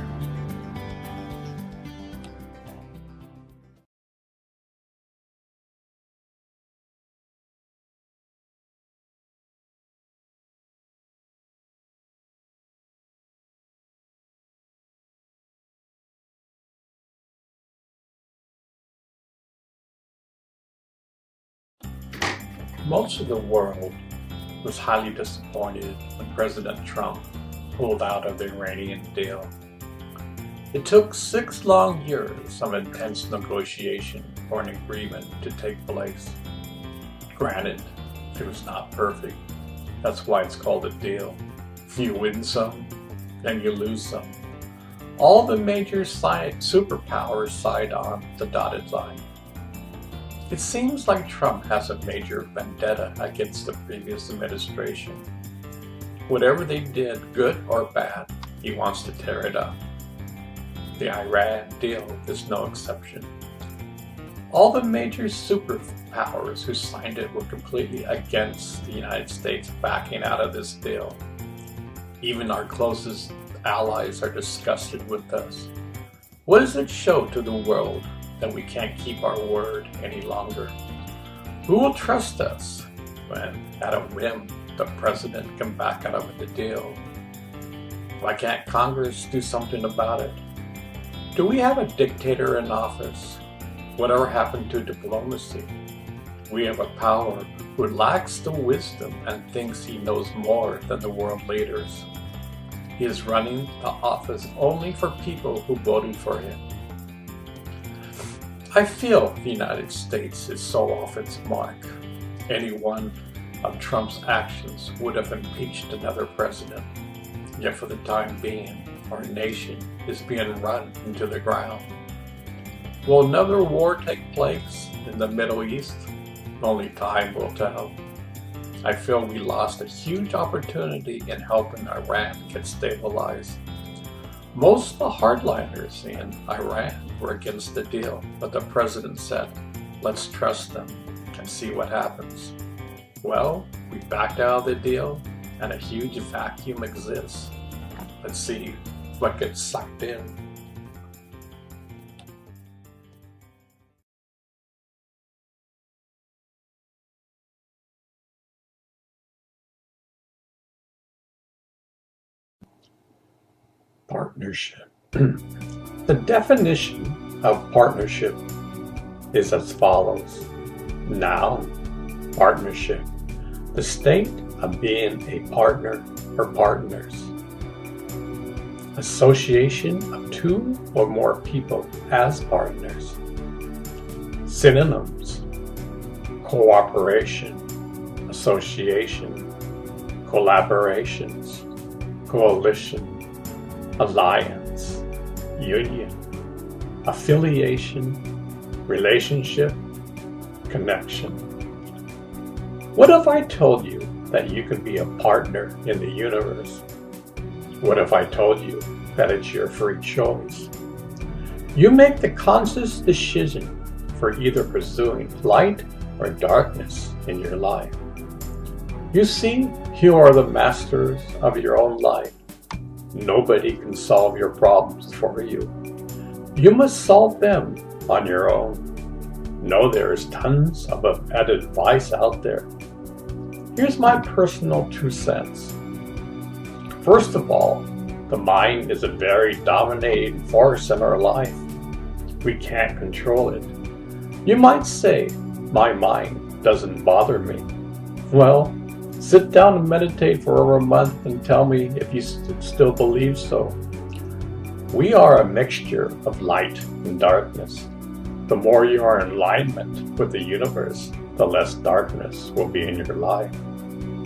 Most of the world was highly disappointed when President Trump pulled out of the Iranian deal. It took 6 long years of intense negotiation for an agreement to take place. Granted, it was not perfect. That's why it's called a deal. You win some, then you lose some. All the major superpowers side on the dotted line. It seems like Trump has a major vendetta against the previous administration. Whatever they did, good or bad, he wants to tear it up. The Iran deal is no exception. All the major superpowers who signed it were completely against the United States backing out of this deal. Even our closest allies are disgusted with us. What does it show to the world that we can't keep our word any longer? Who will trust us when, at a whim, the president can back out of the deal? Why can't Congress do something about it? Do we have a dictator in office? Whatever happened to diplomacy? We have a power who lacks the wisdom and thinks he knows more than the world leaders. He is running the office only for people who voted for him. I feel the United States is so off its mark. Any one of Trump's actions would have impeached another president. Yet for the time being, our nation is being run into the ground. Will another war take place in the Middle East? Only time will tell. I feel we lost a huge opportunity in helping Iran get stabilized. Most of the hardliners in Iran were against the deal, but the president said, let's trust them and see what happens. Well, we backed out of the deal and a huge vacuum exists. Let's see what gets sucked in. Partnership. The definition of partnership is as follows. Noun, partnership, the state of being a partner or partners. Association of 2 or more people as partners. Synonyms, cooperation, association, collaborations, coalition, alliance, union, affiliation, relationship, connection. What if I told you that you could be a partner in the universe? What if I told you that it's your free choice? You make the conscious decision for either pursuing light or darkness in your life. You see, you are the masters of your own life. Nobody can solve your problems for you. You must solve them on your own. Know there's tons of bad advice out there. Here's my personal 2 cents. First of all, the mind is a very dominating force in our life. We can't control it. You might say, my mind doesn't bother me. Well, sit down and meditate for over a month and tell me if you still believe so. We are a mixture of light and darkness. The more you are in alignment with the universe, the less darkness will be in your life.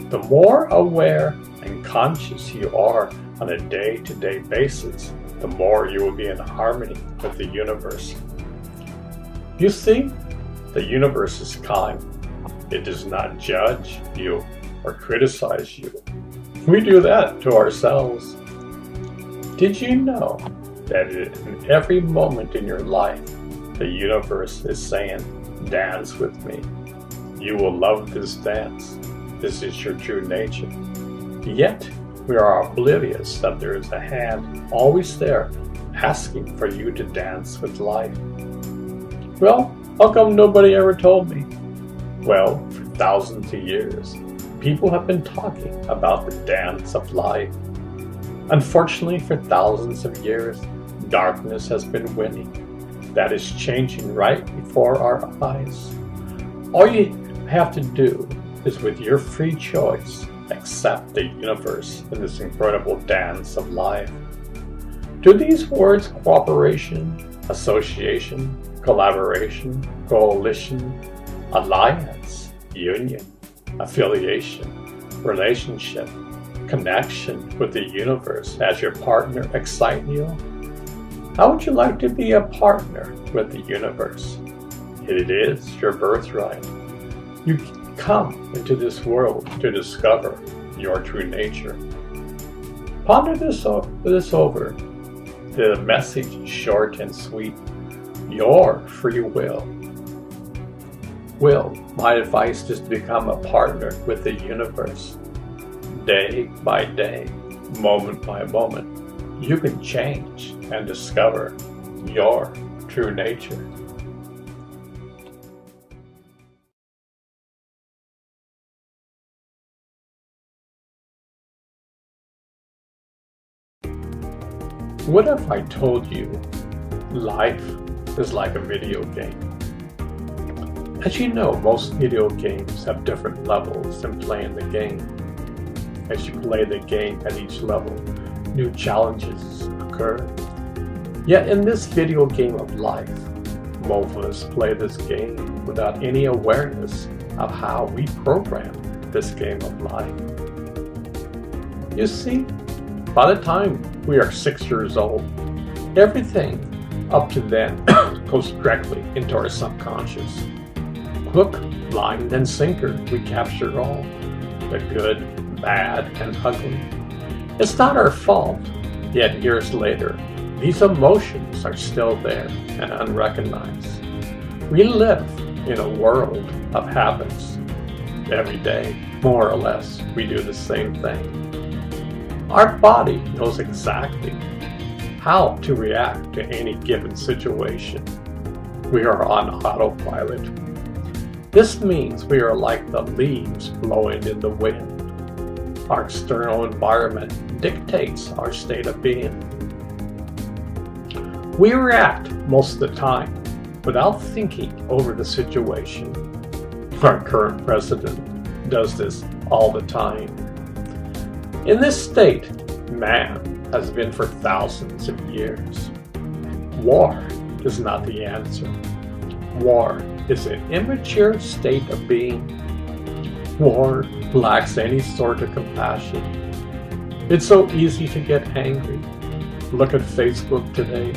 The more aware and conscious you are on a day-to-day basis, the more you will be in harmony with the universe. You see, the universe is kind. It does not judge you or criticize you. We do that to ourselves. Did you know that in every moment in your life, the universe is saying, dance with me. You will love this dance. This is your true nature. Yet, we are oblivious that there is a hand always there asking for you to dance with life. Well, how come nobody ever told me? Well, for thousands of years, people have been talking about the dance of life. Unfortunately, for thousands of years, darkness has been winning. That is changing right before our eyes. All you have to do is with your free choice, accept the universe in this incredible dance of life. Do these words cooperation, association, collaboration, coalition, alliance, union, affiliation, relationship, connection with the universe as your partner excite you? How would you like to be a partner with the universe? It is your birthright. You come into this world to discover your true nature. Ponder this over. The message is short and sweet. Your free will. My advice is to become a partner with the universe. Day by day, moment by moment, you can change and discover your true nature. What if I told you life is like a video game? As you know, most video games have different levels in playing the game. As you play the game at each level, new challenges occur. Yet in this video game of life, most of us play this game without any awareness of how we program this game of life. You see, by the time we are 6 years old, everything up to then goes directly into our subconscious. Hook, line, and sinker, we capture all, the good, bad, and ugly. It's not our fault, yet years later, these emotions are still there and unrecognized. We live in a world of habits. Every day, more or less, we do the same thing. Our body knows exactly how to react to any given situation. We are on autopilot. This means we are like the leaves blowing in the wind. Our external environment dictates our state of being. We react most of the time without thinking over the situation. Our current president does this all the time. In this state, man has been for thousands of years. War is not the answer. War is an immature state of being. War lacks any sort of compassion. It's so easy to get angry. Look at Facebook today.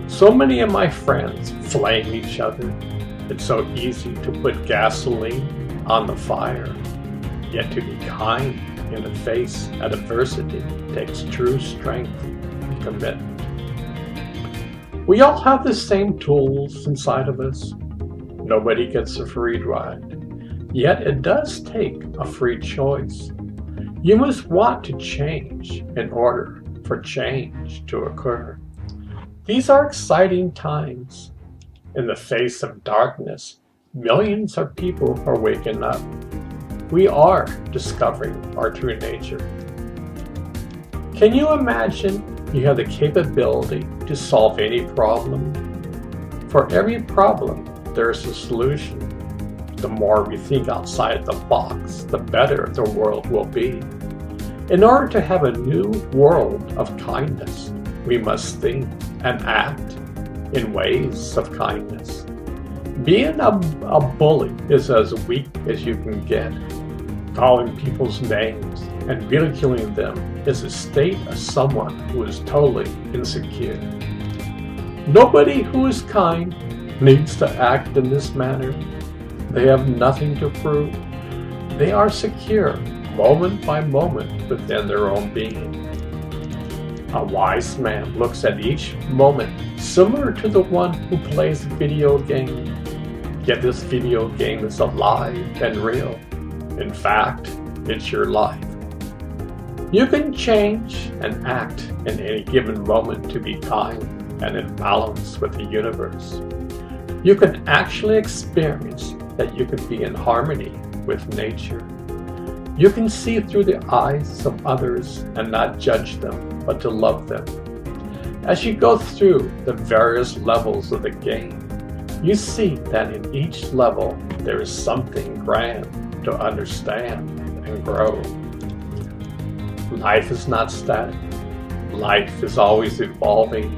So many of my friends flame each other. It's so easy to put gasoline on the fire. Yet to be kind in the face of adversity takes true strength and commitment. We all have the same tools inside of us. Nobody gets a free ride. Yet it does take a free choice. You must want to change in order for change to occur. These are exciting times. In the face of darkness, millions of people are waking up. We are discovering our true nature. Can you imagine you have the capability to solve any problem? For every problem, there's a solution. The more we think outside the box, the better the world will be. In order to have a new world of kindness, we must think and act in ways of kindness. Being a bully is as weak as you can get. Calling people's names and ridiculing them is a state of someone who is totally insecure. Nobody who is kind needs to act in this manner. They have nothing to prove. They are secure, moment by moment, within their own being. A wise man looks at each moment similar to the one who plays a video game. Yet this video game is alive and real. In fact, it's your life. You can change and act in any given moment to be kind and in balance with the universe. You can actually experience that you can be in harmony with nature. You can see through the eyes of others and not judge them, but to love them. As you go through the various levels of the game, you see that in each level there is something grand to understand and grow. Life is not static. Life is always evolving.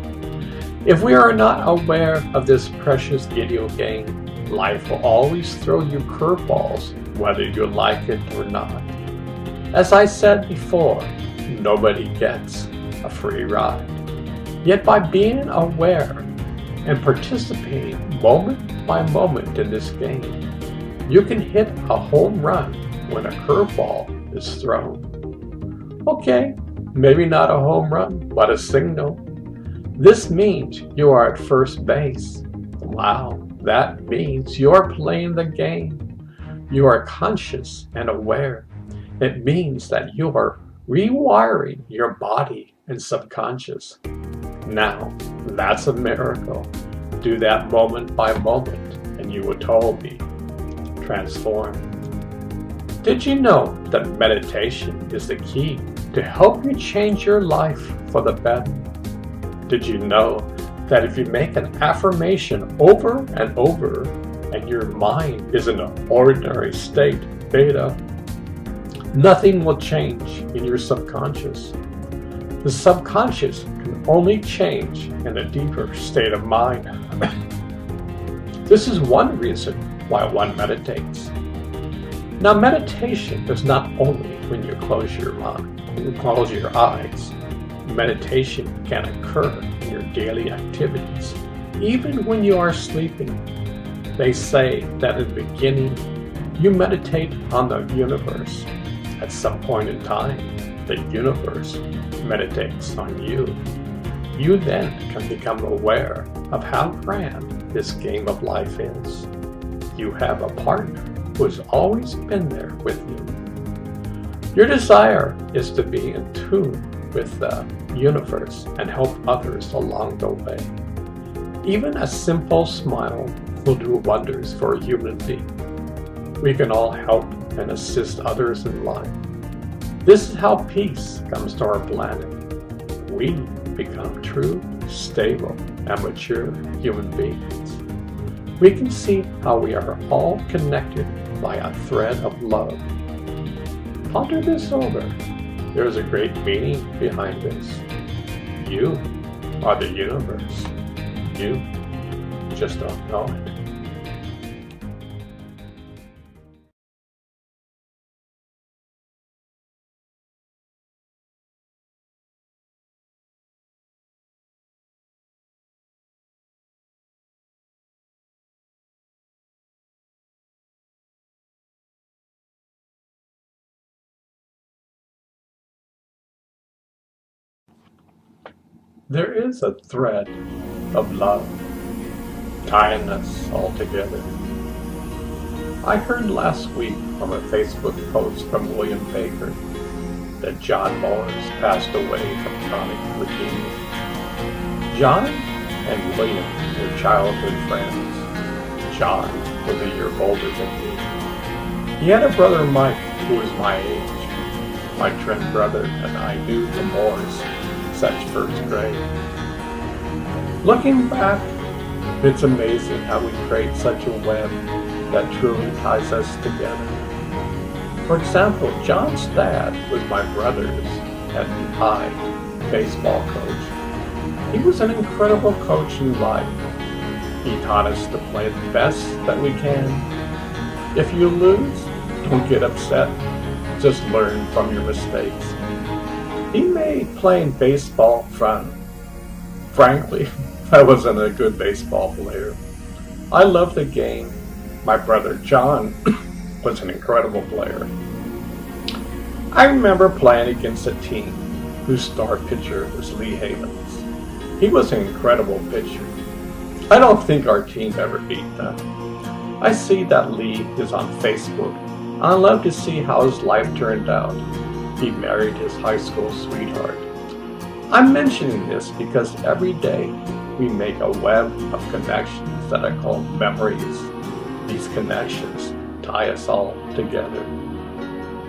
If we are not aware of this precious video game, life will always throw you curveballs, whether you like it or not. As I said before, nobody gets a free ride. Yet by being aware and participating moment by moment in this game, you can hit a home run when a curveball is thrown. Okay, maybe not a home run, but a signal. This means you are at first base. Wow, that means you're playing the game. You are conscious and aware. It means that you are rewiring your body and subconscious. Now, that's a miracle. Do that moment by moment, and you will totally transform. Did you know that meditation is the key to help you change your life for the better? Did you know that if you make an affirmation over and over, and your mind is in an ordinary state, beta, nothing will change in your subconscious. The subconscious can only change in a deeper state of mind. This is one reason why one meditates. Now, meditation is not only when you close your eyes. Meditation can occur in your daily activities, even when you are sleeping. They say that in the beginning, you meditate on the universe. At some point in time, the universe meditates on you. You then can become aware of how grand this game of life is. You have a partner who has always been there with you. Your desire is to be in tune with the universe and help others along the way. Even a simple smile will do wonders for a human being. We can all help and assist others in life. This is how peace comes to our planet. We become true, stable, and mature human beings. We can see how we are all connected by a thread of love. Ponder this over. There is a great meaning behind this. You are the universe. You just don't know it. There is a thread of love tying us all together. I heard last week from a Facebook post from William Baker that John Morris passed away from chronic leukemia. John and William were childhood friends. John was a year older than me. He had a brother, Mike, who was my age. My twin brother and I knew the Morris since first grade. Looking back, it's amazing how we create such a web that truly ties us together. For example, John's dad was my brother's and I baseball coach. He was an incredible coach in life. He taught us to play the best that we can. If you lose, don't get upset. Just learn from your mistakes. He made playing baseball fun. Frankly, I wasn't a good baseball player. I loved the game. My brother John was an incredible player. I remember playing against a team whose star pitcher was Lee Havens. He was an incredible pitcher. I don't think our team ever beat them. I see that Lee is on Facebook, and I love to see how his life turned out. He married his high school sweetheart. I'm mentioning this because every day we make a web of connections that I call memories. These connections tie us all together.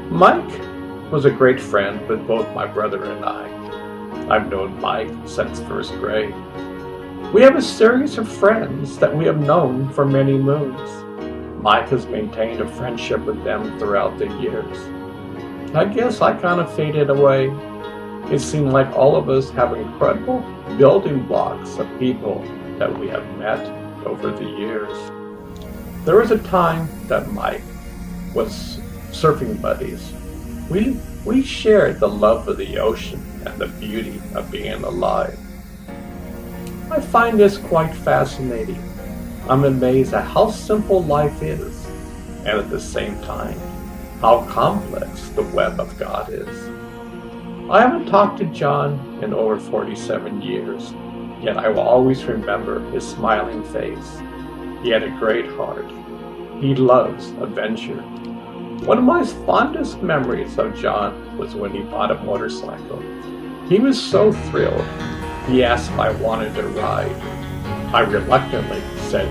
Mike was a great friend with both my brother and I. I've known Mike since first grade. We have a series of friends that we have known for many moons. Mike has maintained a friendship with them throughout the years. I guess I kind of faded away. It seemed like all of us have incredible building blocks of people that we have met over the years. There was a time that Mike was surfing buddies. We shared the love of the ocean and the beauty of being alive. I find this quite fascinating. I'm amazed at how simple life is, and at the same time, how complex the web of God is. I haven't talked to John in over 47 years, yet I will always remember his smiling face. He had a great heart. He loves adventure. One of my fondest memories of John was when he bought a motorcycle. He was so thrilled. He asked if I wanted to ride. I reluctantly said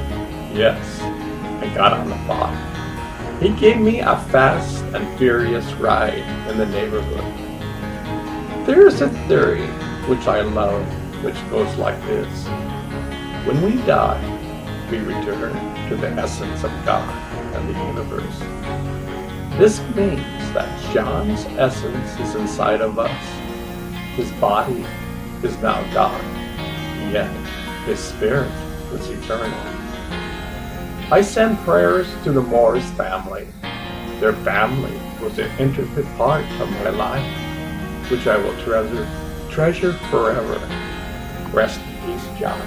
yes and got on the bike. He gave me a fast and furious ride in the neighborhood. There is a theory which I love, which goes like this. When we die, we return to the essence of God and the universe. This means that John's essence is inside of us. His body is now gone, yet his spirit is eternal. I send prayers to the Moore's family. Their family was an intricate part of my life, which I will treasure forever. Rest in peace, John.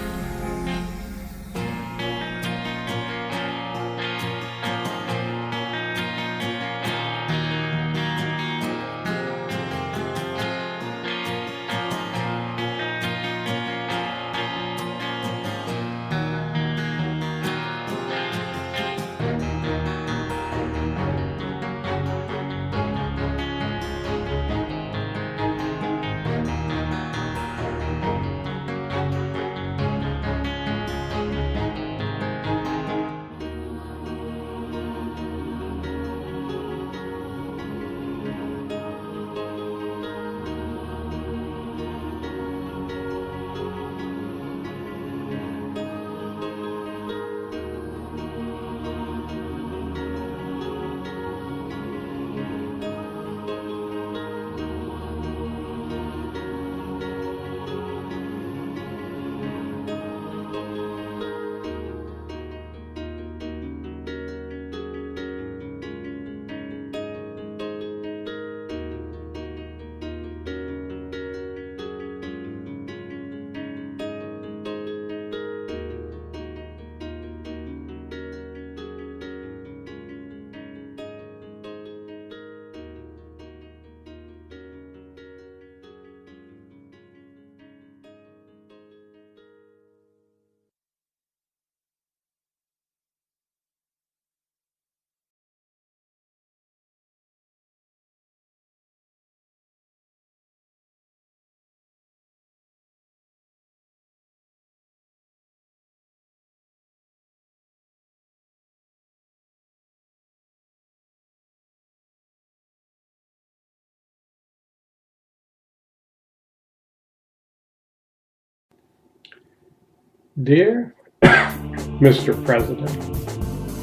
Dear Mr. President,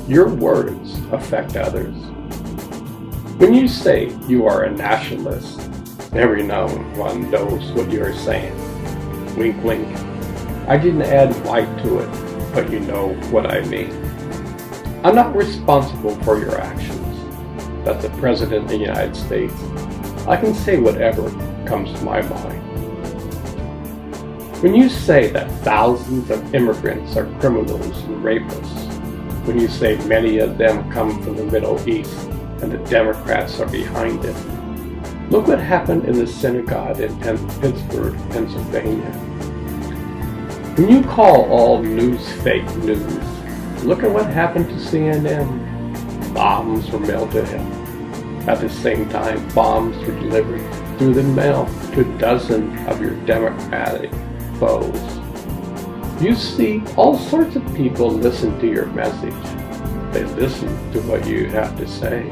your words affect others. When you say you are a nationalist, everyone knows what you are saying. Wink, wink. I didn't add white to it, but you know what I mean. I'm not responsible for your actions. As the President of the United States, I can say whatever comes to my mind. When you say that thousands of immigrants are criminals and rapists, when you say many of them come from the Middle East and the Democrats are behind it, look what happened in the synagogue in Pittsburgh, Pennsylvania. When you call all news fake news, look at what happened to CNN. Bombs were mailed to him. At the same time, bombs were delivered through the mail to dozens of your Democratic foes. You see, all sorts of people listen to your message. They listen to what you have to say.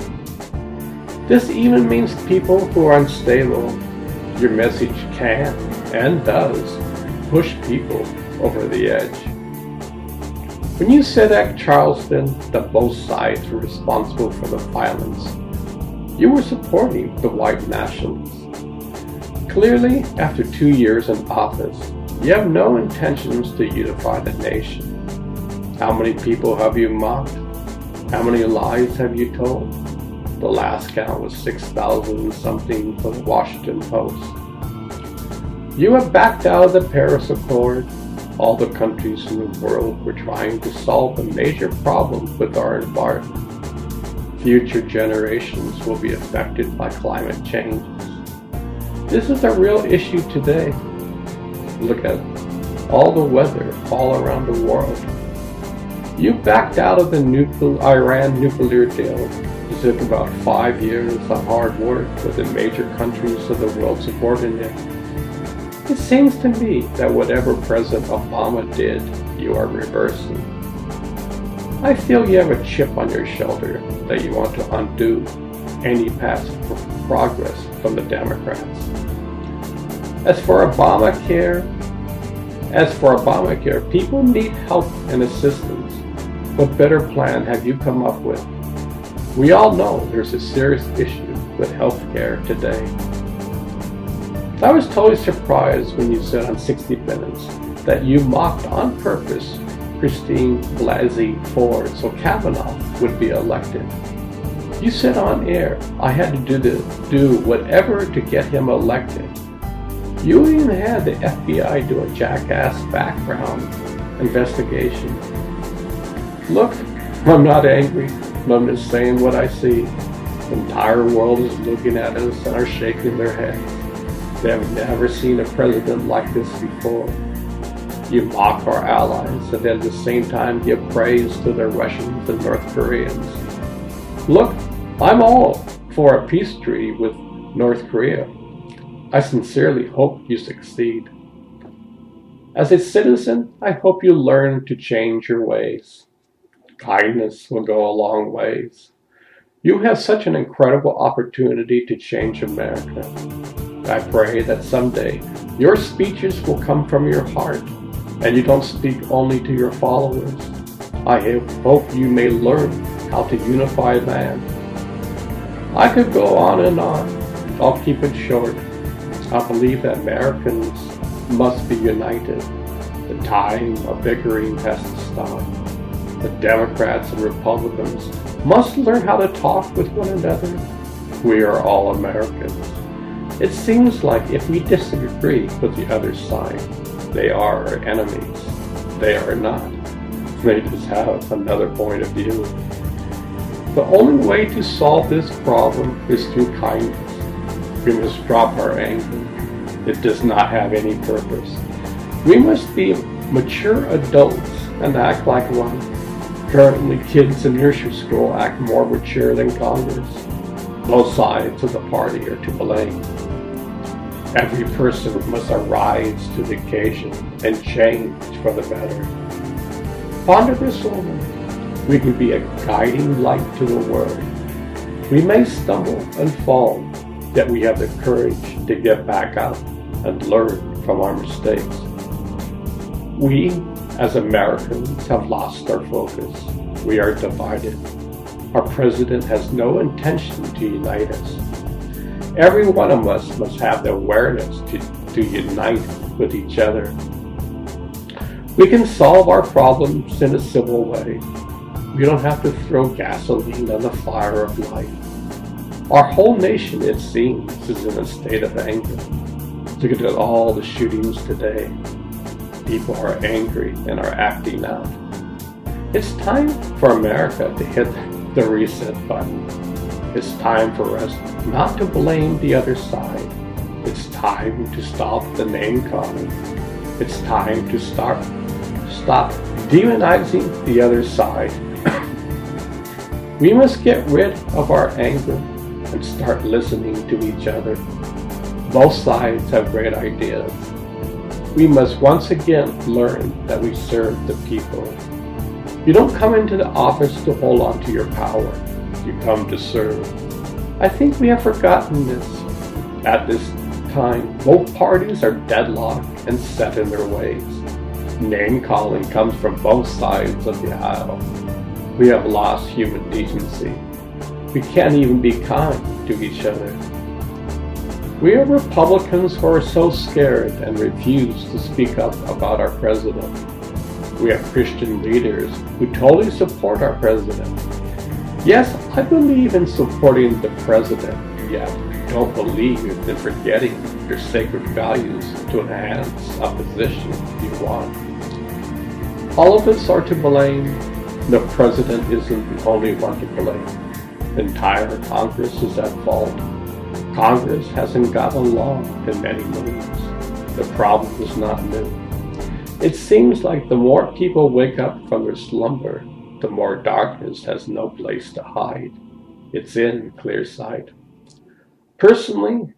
This even means people who are unstable. Your message can, and does, push people over the edge. When you said at Charleston that both sides were responsible for the violence, you were supporting the white nationalists. Clearly, after 2 years in office, you have no intentions to unify the nation. How many people have you mocked? How many lies have you told? The last count was 6,000 and something for the Washington Post. You have backed out of the Paris Accord. All the countries in the world were trying to solve a major problem with our environment. Future generations will be affected by climate change. This is a real issue today. Look at all the weather all around the world. You backed out of the Iran nuclear deal. It took about 5 years of hard work with the major countries of the world supporting it. It seems to me that whatever President Obama did, you are reversing. I feel you have a chip on your shoulder that you want to undo any past progress from the Democrats. As for Obamacare, people need help and assistance. What better plan have you come up with? We all know there's a serious issue with health care today. I was totally surprised when you said on 60 Minutes that you mocked on purpose Christine Blasey Ford so Kavanaugh would be elected. You said on air, I had to do whatever to get him elected. You even had the FBI do a jackass background investigation. Look, I'm not angry. I'm just saying what I see. The entire world is looking at us and are shaking their heads. They have never seen a president like this before. You mock our allies and at the same time give praise to the Russians and North Koreans. Look, I'm all for a peace treaty with North Korea. I sincerely hope you succeed. As a citizen, I hope you learn to change your ways. Kindness will go a long ways. You have such an incredible opportunity to change America. I pray that someday your speeches will come from your heart and you don't speak only to your followers. I hope you may learn how to unify man. I could go on and on. I'll keep it short. I believe that Americans must be united. The time of bickering has to stop. The Democrats and Republicans must learn how to talk with one another. We are all Americans. It seems like if we disagree with the other side, they are our enemies. They are not. They just have another point of view. The only way to solve this problem is through kindness. We must drop our anger. It does not have any purpose. We must be mature adults and act like one. Currently, kids in nursery school act more mature than Congress. Both sides of the party are to blame. Every person must arise to the occasion and change for the better. Ponder this woman. We can be a guiding light to the world. We may stumble and fall, yet we have the courage to get back up and learn from our mistakes. We, as Americans, have lost our focus. We are divided. Our president has no intention to unite us. Every one of us must have the awareness to unite with each other. We can solve our problems in a civil way. We don't have to throw gasoline on the fire of life. Our whole nation, it seems, is in a state of anger. Look at all the shootings today. People are angry and are acting out. It's time for America to hit the reset button. It's time for us not to blame the other side. It's time to stop the name calling. It's time to stop demonizing the other side. We must get rid of our anger and start listening to each other. Both sides have great ideas. We must once again learn that we serve the people. You don't come into the office to hold on to your power. You come to serve. I think we have forgotten this. At this time, both parties are deadlocked and set in their ways. Name-calling comes from both sides of the aisle. We have lost human decency. We can't even be kind to each other. We have Republicans who are so scared and refuse to speak up about our president. We have Christian leaders who totally support our president. Yes, I believe in supporting the president, yet don't believe in forgetting your sacred values to enhance a position you want. All of us are to blame. The president isn't the only one to blame. The entire Congress is at fault. Congress hasn't gotten along in many moves. The problem is not new. It seems like the more people wake up from their slumber, the more darkness has no place to hide. It's in clear sight. Personally,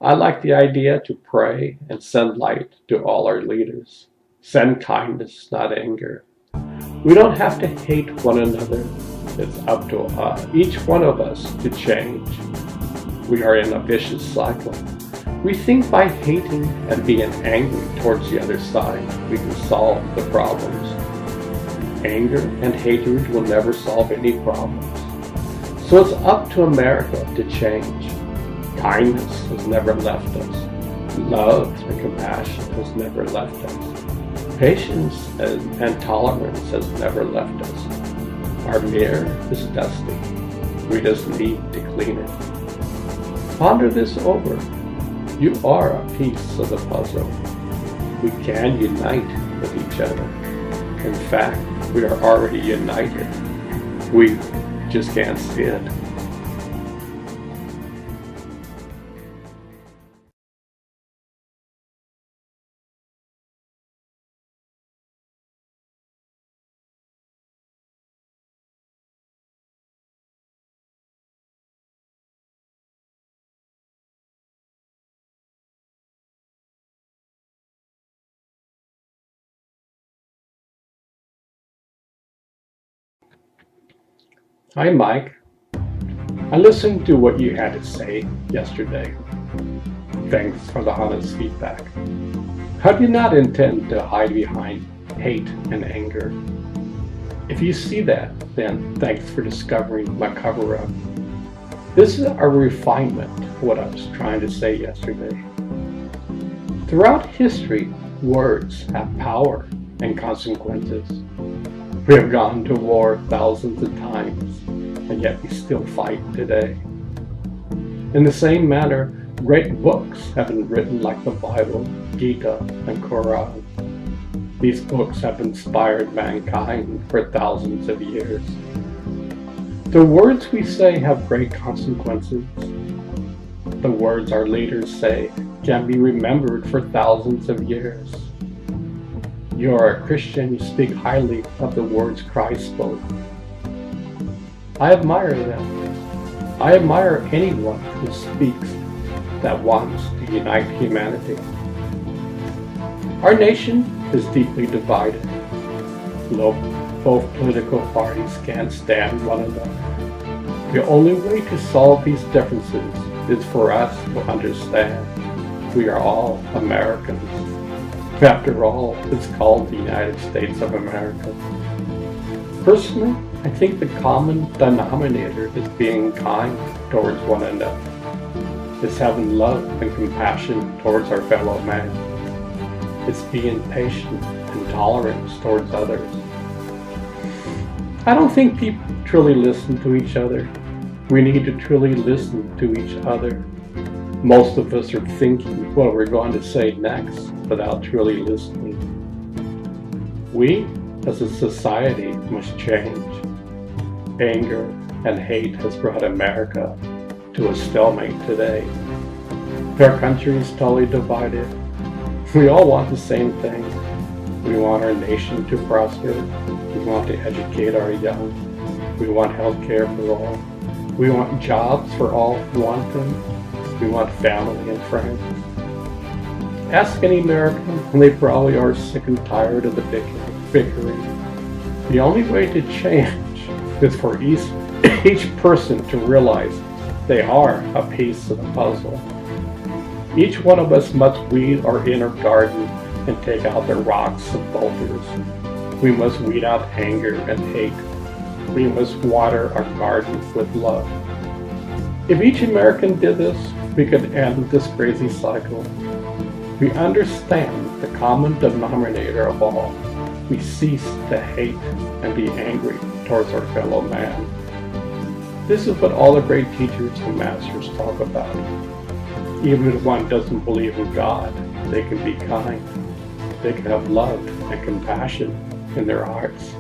I like the idea to pray and send light to all our leaders. Send kindness, not anger. We don't have to hate one another. It's up to each one of us to change. We are in a vicious cycle. We think by hating and being angry towards the other side, we can solve the problems. Anger and hatred will never solve any problems. So it's up to America to change. Kindness has never left us. Love and compassion has never left us. Patience and tolerance has never left us. Our mirror is dusty. We just need to clean it. Ponder this over. You are a piece of the puzzle. We can unite with each other. In fact, we are already united. We just can't see it. Hi, Mike. I listened to what you had to say yesterday. Thanks for the honest feedback. How do you not intend to hide behind hate and anger? If you see that, then thanks for discovering my cover-up. This is a refinement of what I was trying to say yesterday. Throughout history, words have power and consequences. We have gone to war thousands of times, and yet we still fight today. In the same manner, great books have been written like the Bible, Gita, and Quran. These books have inspired mankind for thousands of years. The words we say have great consequences. The words our leaders say can be remembered for thousands of years. You are a Christian, you speak highly of the words Christ spoke. I admire them. I admire anyone who speaks that wants to unite humanity. Our nation is deeply divided. Both political parties can't stand one another. The only way to solve these differences is for us to understand we are all Americans. After all, it's called the United States of America. Personally, I think the common denominator is being kind towards one another. It's having love and compassion towards our fellow man. It's being patient and tolerant towards others. I don't think people truly listen to each other. We need to truly listen to each other. Most of us are thinking what we're going to say next without truly listening. We, as a society, must change. Anger and hate has brought America to a stalemate today. Our country is totally divided. We all want the same thing. We want our nation to prosper. We want to educate our young. We want health care for all. We want jobs for all who want them. We want family and friends. Ask any American, and they probably are sick and tired of the bickering. The only way to change is for each person to realize they are a piece of the puzzle. Each one of us must weed our inner garden and take out the rocks and boulders. We must weed out anger and hate. We must water our gardens with love. If each American did this, we could end this crazy cycle. We understand the common denominator of all. We cease to hate and be angry towards our fellow man. This is what all the great teachers and masters talk about. Even if one doesn't believe in God, they can be kind. They can have love and compassion in their hearts.